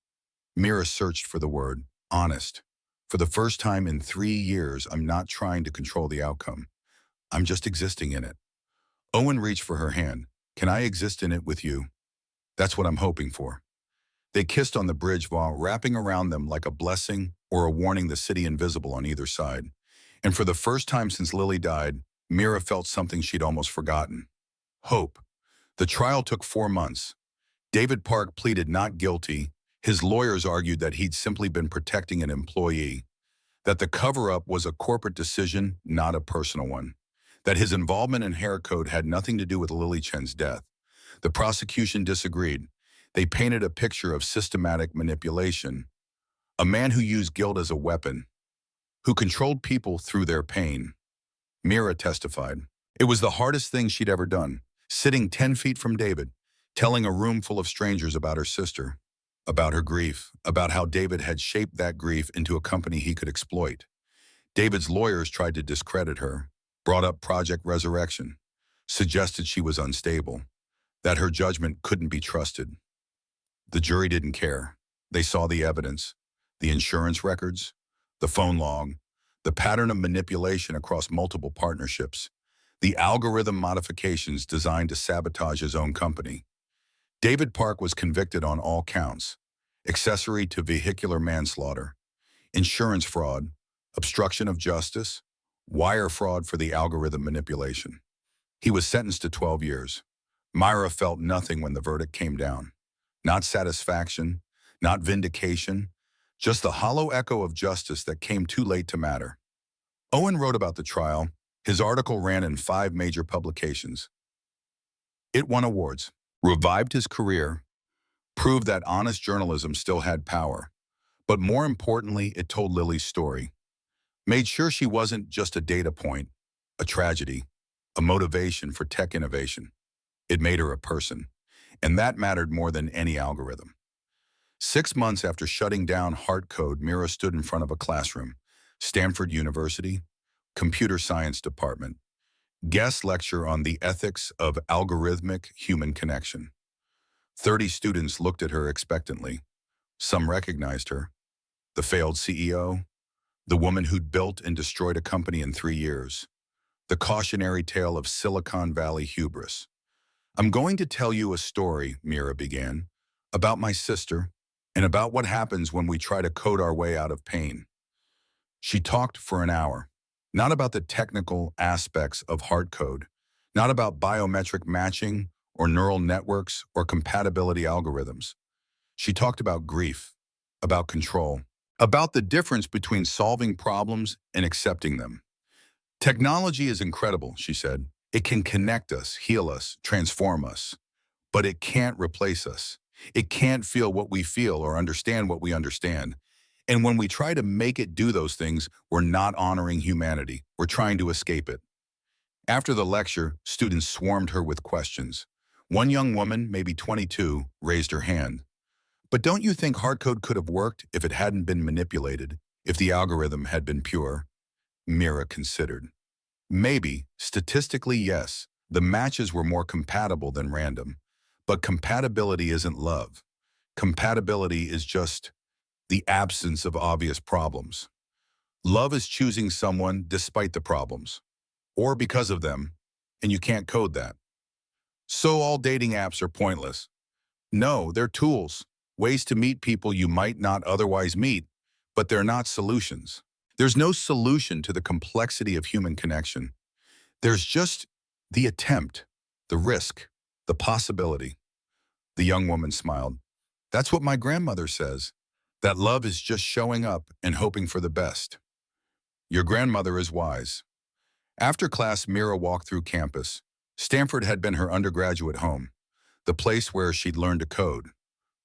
Mira searched for the word, honest. For the first time in 3 years, I'm not trying to control the outcome. I'm just existing in it. Owen reached for her hand. Can I exist in it with you? That's what I'm hoping for. They kissed on the bridge while wrapping around them like a blessing or a warning, the city invisible on either side. And for the first time since Lily died, Mira felt something she'd almost forgotten. Hope. The trial took 4 months. David Park pleaded not guilty. His lawyers argued that he'd simply been protecting an employee, that the cover-up was a corporate decision, not a personal one, that his involvement in Heartcode had nothing to do with Lily Chen's death. The prosecution disagreed. They painted a picture of systematic manipulation, a man who used guilt as a weapon, who controlled people through their pain. Mira testified. It was the hardest thing she'd ever done, sitting 10 feet from David, telling a room full of strangers about her sister, about her grief, about how David had shaped that grief into a company he could exploit. David's lawyers tried to discredit her, brought up Project Resurrection, suggested she was unstable, that her judgment couldn't be trusted. The jury didn't care. They saw the evidence, the insurance records, the phone log, the pattern of manipulation across multiple partnerships, the algorithm modifications designed to sabotage his own company. David Park was convicted on all counts: accessory to vehicular manslaughter, insurance fraud, obstruction of justice, wire fraud for the algorithm manipulation. He was sentenced to 12 years. Mira felt nothing when the verdict came down. Not satisfaction, not vindication, just the hollow echo of justice that came too late to matter. Owen wrote about the trial. His article ran in 5 major publications. It won awards, revived his career, proved that honest journalism still had power. But more importantly, it told Lily's story. Made sure she wasn't just a data point, a tragedy, a motivation for tech innovation. It made her a person, and that mattered more than any algorithm. 6 months after shutting down Heartcode, Mira stood in front of a classroom, Stanford University, Computer Science Department, guest lecture on the ethics of algorithmic human connection. 30 students looked at her expectantly. Some recognized her. The failed CEO, the woman who'd built and destroyed a company in 3 years, the cautionary tale of Silicon Valley hubris. I'm going to tell you a story, Mira began, about my sister and about what happens when we try to code our way out of pain. She talked for an hour, not about the technical aspects of Heartcode, not about biometric matching or neural networks or compatibility algorithms. She talked about grief, about control, about the difference between solving problems and accepting them. Technology is incredible, she said. It can connect us, heal us, transform us, but it can't replace us. It can't feel what we feel or understand what we understand. And when we try to make it do those things, we're not honoring humanity. We're trying to escape it. After the lecture, students swarmed her with questions. One young woman, maybe 22, raised her hand. But don't you think Heartcode could have worked if it hadn't been manipulated, if the algorithm had been pure? Mira considered. Maybe, statistically, yes, the matches were more compatible than random. But compatibility isn't love. Compatibility is just the absence of obvious problems. Love is choosing someone despite the problems, or because of them, and you can't code that. So all dating apps are pointless. No, they're tools. ways to meet people you might not otherwise meet, but they're not solutions. There's no solution to the complexity of human connection. There's just the attempt, the risk, the possibility. The young woman smiled. That's what my grandmother says, that love is just showing up and hoping for the best. Your grandmother is wise. After class, Mira walked through campus. Stanford had been her undergraduate home, the place where she'd learned to code,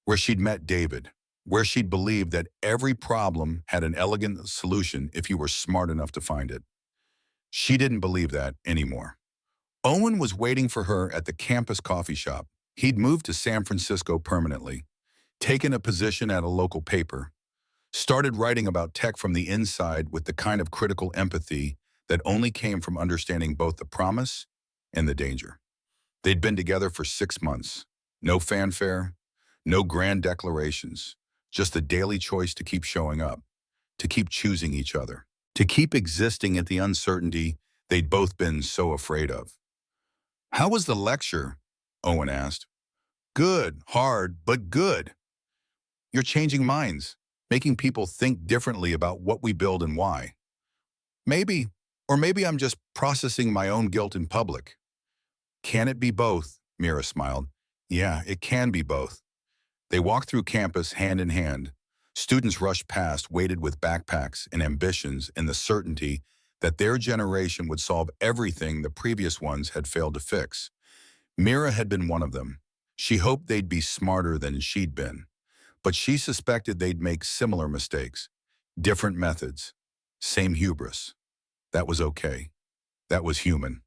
where she'd met David, where she'd believed that every problem had an elegant solution if you were smart enough to find it. She didn't believe that anymore. Owen was waiting for her at the campus coffee shop. He'd moved to San Francisco permanently, taken a position at a local paper, started writing about tech from the inside with the kind of critical empathy that only came from understanding both the promise and the danger. They'd been together for 6 months. No fanfare, no grand declarations, just the daily choice to keep showing up, to keep choosing each other, to keep existing at the uncertainty they'd both been so afraid of. How was the lecture? Owen asked. Good, hard, but good. You're changing minds, making people think differently about what we build and why. Maybe, or maybe I'm just processing my own guilt in public. Can it be both? Mira smiled. Yeah, it can be both. They walked through campus hand in hand. Students rushed past, weighted with backpacks and ambitions and the certainty that their generation would solve everything the previous ones had failed to fix. Mira had been one of them. She hoped they'd be smarter than she'd been, but she suspected they'd make similar mistakes, different methods, same hubris. That was okay. That was human.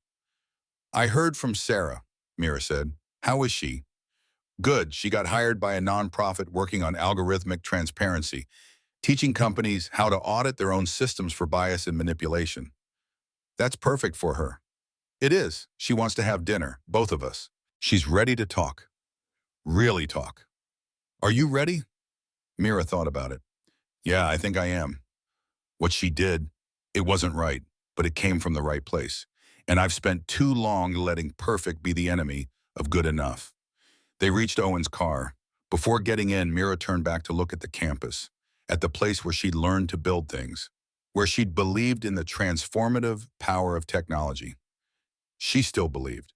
I heard from Sarah, Mira said. How is she? Good. She got hired by a nonprofit working on algorithmic transparency, teaching companies how to audit their own systems for bias and manipulation. That's perfect for her. It is. She wants to have dinner, both of us. She's ready to talk. Really talk. Are you ready? Mira thought about it. Yeah, I think I am. What she did, it wasn't right, but it came from the right place. And I've spent too long letting perfect be the enemy of good enough. They reached Owen's car. Before getting in, Mira turned back to look at the campus, at the place where she'd learned to build things, where she'd believed in the transformative power of technology. She still believed,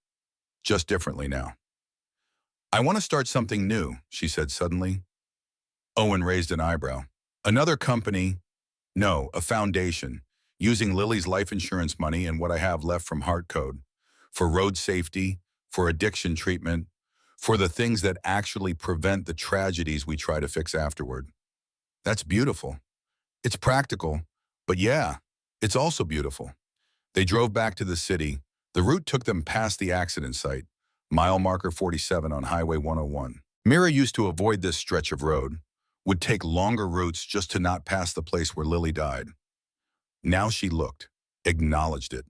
just differently now. I want to start something new, she said suddenly. Owen raised an eyebrow. Another company? No, a foundation, using Lily's life insurance money and what I have left from Heartcode, for road safety, for addiction treatment, for the things that actually prevent the tragedies we try to fix afterward. That's beautiful. It's practical, but yeah, it's also beautiful. They drove back to the city. The route took them past the accident site, mile marker 47 on Highway 101. Mira used to avoid this stretch of road, would take longer routes just to not pass the place where Lily died. Now she looked, acknowledged it.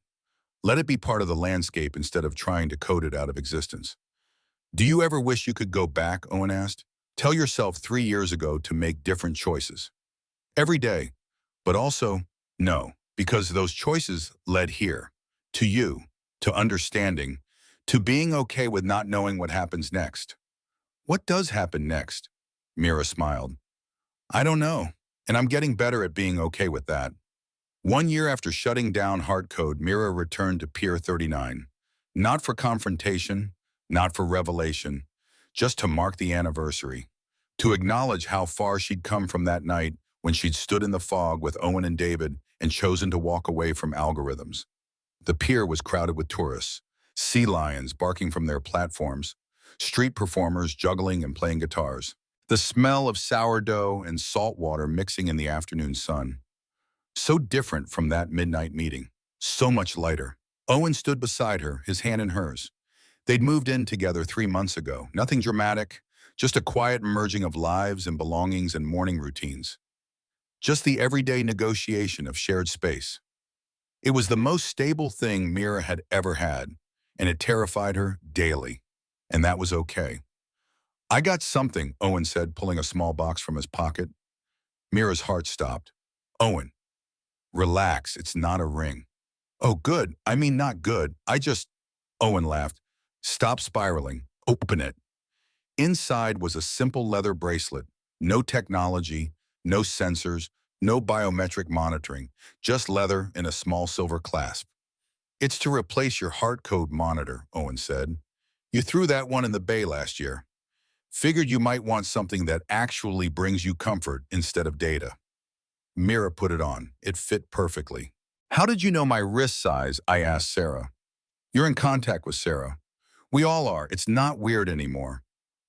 Let it be part of the landscape instead of trying to code it out of existence. Do you ever wish you could go back, Owen asked? Tell yourself 3 years ago to make different choices. Every day. But also, no, because those choices led here, to you, to understanding, to being okay with not knowing what happens next. What does happen next? Mira smiled. I don't know, and I'm getting better at being okay with that. 1 year after shutting down Heartcode, Mira returned to Pier 39. Not for confrontation, not for revelation, just to mark the anniversary. To acknowledge how far she'd come from that night when she'd stood in the fog with Owen and David and chosen to walk away from algorithms. The pier was crowded with tourists, sea lions barking from their platforms, street performers juggling and playing guitars, the smell of sourdough and salt water mixing in the afternoon sun. So different from that midnight meeting, so much lighter. Owen stood beside her, his hand in hers. They'd moved in together 3 months ago, nothing dramatic, just a quiet merging of lives and belongings and morning routines. Just the everyday negotiation of shared space. It was the most stable thing Mira had ever had, and it terrified her daily, and that was okay. I got something, Owen said, pulling a small box from his pocket. Mira's heart stopped. Owen, relax, it's not a ring. Oh, good. I mean, not good. Owen laughed. Stop spiraling. Open it. Inside was a simple leather bracelet, no technology, no sensors, no biometric monitoring, just leather and a small silver clasp. It's to replace your Heartcode monitor, Owen said. You threw that one in the bay last year. Figured you might want something that actually brings you comfort instead of data. Mira put it on. It fit perfectly. How did you know my wrist size? I asked Sarah. You're in contact with Sarah. We all are. It's not weird anymore.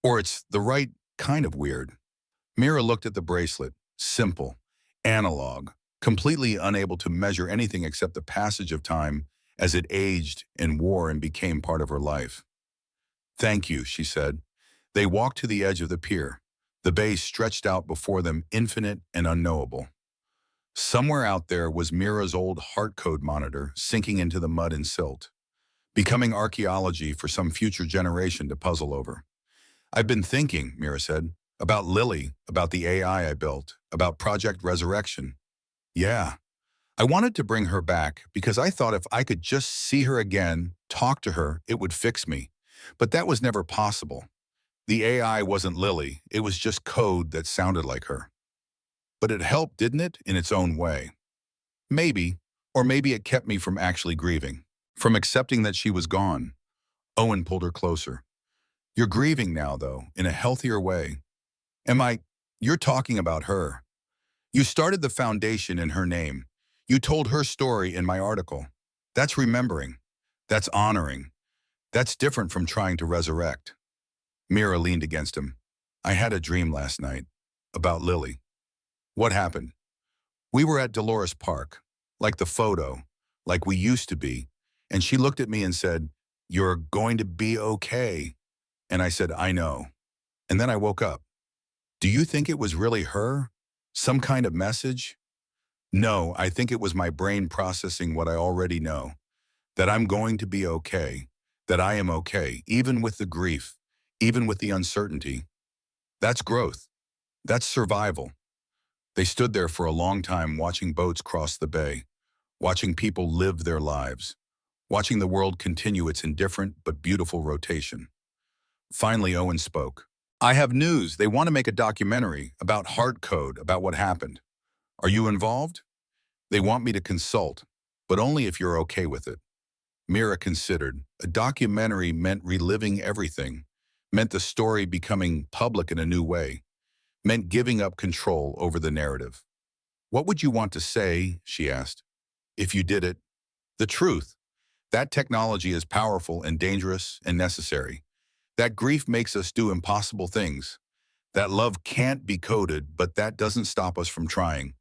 Or it's the right kind of weird. Mira looked at the bracelet. Simple. Analog. Completely unable to measure anything except the passage of time as it aged and wore and became part of her life. Thank you, she said. They walked to the edge of the pier. The bay stretched out before them, infinite and unknowable. Somewhere out there was Mira's old Heartcode monitor sinking into the mud and silt, becoming archaeology for some future generation to puzzle over. I've been thinking, Mira said, about Lily, about the AI I built, about Project Resurrection. Yeah, I wanted to bring her back because I thought if I could just see her again, talk to her, it would fix me. But that was never possible. The AI wasn't Lily, it was just code that sounded like her. But it helped, didn't it, in its own way? Maybe, or maybe it kept me from actually grieving, from accepting that she was gone. Owen pulled her closer. You're grieving now, though, in a healthier way. You're talking about her. You started the foundation in her name. You told her story in my article. That's remembering. That's honoring. That's different from trying to resurrect. Mira leaned against him. I had a dream last night about Lily. What happened? We were at Dolores Park, like the photo, like we used to be, and she looked at me and said, "You're going to be okay." And I said, "I know." And then I woke up. Do you think it was really her? Some kind of message? No, I think it was my brain processing what I already know, that I'm going to be okay, that I am okay, even with the grief, even with the uncertainty. That's growth. That's survival. They stood there for a long time watching boats cross the bay, watching people live their lives, watching the world continue its indifferent but beautiful rotation. Finally, Owen spoke. I have news. They want to make a documentary about Heartcode, about what happened. Are you involved? They want me to consult, but only if you're okay with it. Mira considered. A documentary meant reliving everything, meant the story becoming public in a new way, meant giving up control over the narrative. What would you want to say, she asked, if you did it? The truth. That technology is powerful and dangerous and necessary. That grief makes us do impossible things. That love can't be coded, but that doesn't stop us from trying.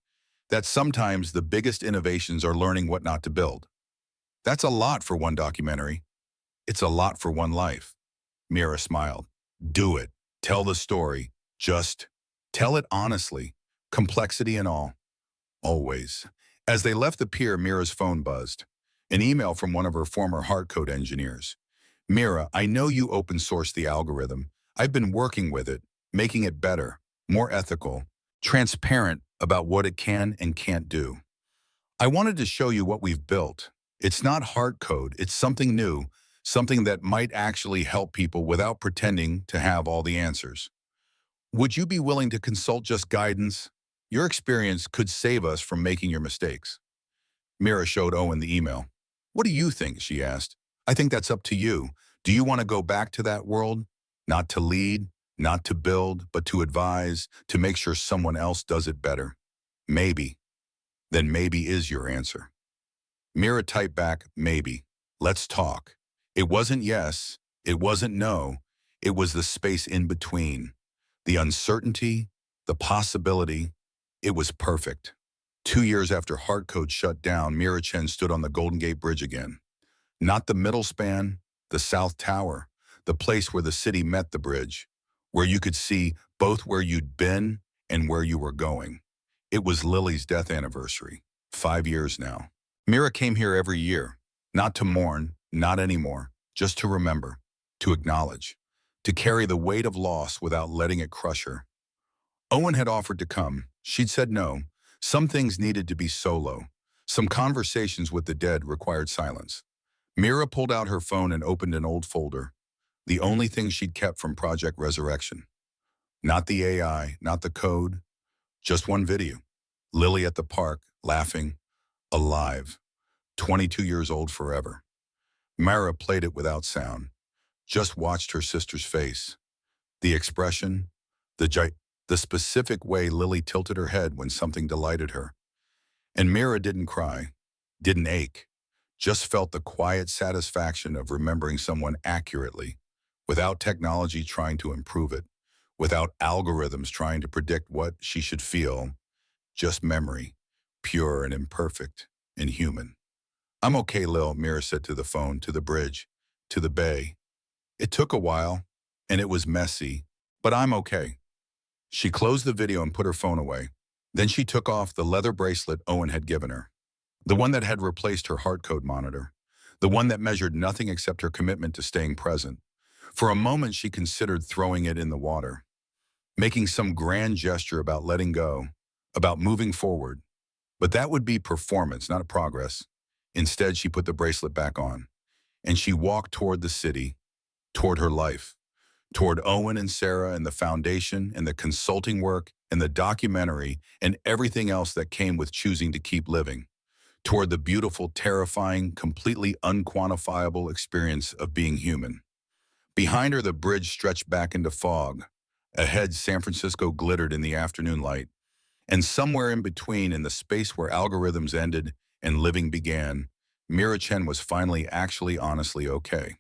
That sometimes the biggest innovations are learning what not to build. That's a lot for one documentary. It's a lot for one life. Mira smiled. Do it. Tell the story. Just tell it honestly, complexity and all. Always. As they left the pier, Mira's phone buzzed. An email from one of her former Heartcode engineers. Mira, I know you open sourced the algorithm. I've been working with it, making it better, more ethical, transparent about what it can and can't do. I wanted to show you what we've built. It's not Heartcode, it's something new, something that might actually help people without pretending to have all the answers. Would you be willing to consult just guidance? Your experience could save us from making your mistakes. Mira showed Owen the email. What do you think? She asked. I think that's up to you. Do you want to go back to that world? Not to lead, not to build, but to advise, to make sure someone else does it better. Maybe. Then maybe is your answer. Mira typed back, maybe. Let's talk. It wasn't yes. It wasn't no. It was the space in between. The uncertainty, the possibility. It was perfect. 2 years after Heartcode shut down, Mira Chen stood on the Golden Gate Bridge again. Not the middle span, the South Tower, the place where the city met the bridge, where you could see both where you'd been and where you were going. It was Lily's death anniversary, 5 years now. Mira came here every year, not to mourn, not anymore, just to remember, to acknowledge, to carry the weight of loss without letting it crush her. Owen had offered to come. She'd said no. Some things needed to be solo. Some conversations with the dead required silence. Mira pulled out her phone and opened an old folder. The only thing she'd kept from Project Resurrection. Not the AI, not the code, just one video. Lily at the park, laughing, alive, 22 years old forever. Mira played it without sound, just watched her sister's face. The expression, the specific way Lily tilted her head when something delighted her. And Mira didn't cry, didn't ache, just felt the quiet satisfaction of remembering someone accurately, without technology trying to improve it, without algorithms trying to predict what she should feel, just memory, pure and imperfect and human. I'm okay, Lil, Mira said to the phone, to the bridge, to the bay. It took a while, and it was messy, but I'm okay. She closed the video and put her phone away. Then she took off the leather bracelet Owen had given her, the one that had replaced her Heartcode monitor, the one that measured nothing except her commitment to staying present. For a moment, she considered throwing it in the water, making some grand gesture about letting go, about moving forward. But that would be performance, not progress. Instead, she put the bracelet back on, and she walked toward the city, toward her life, toward Owen and Sarah and the foundation and the consulting work and the documentary and everything else that came with choosing to keep living, toward the beautiful, terrifying, completely unquantifiable experience of being human. Behind her, the bridge stretched back into fog. Ahead, San Francisco glittered in the afternoon light. And somewhere in between, in the space where algorithms ended and living began, Mira Chen was finally actually honestly okay.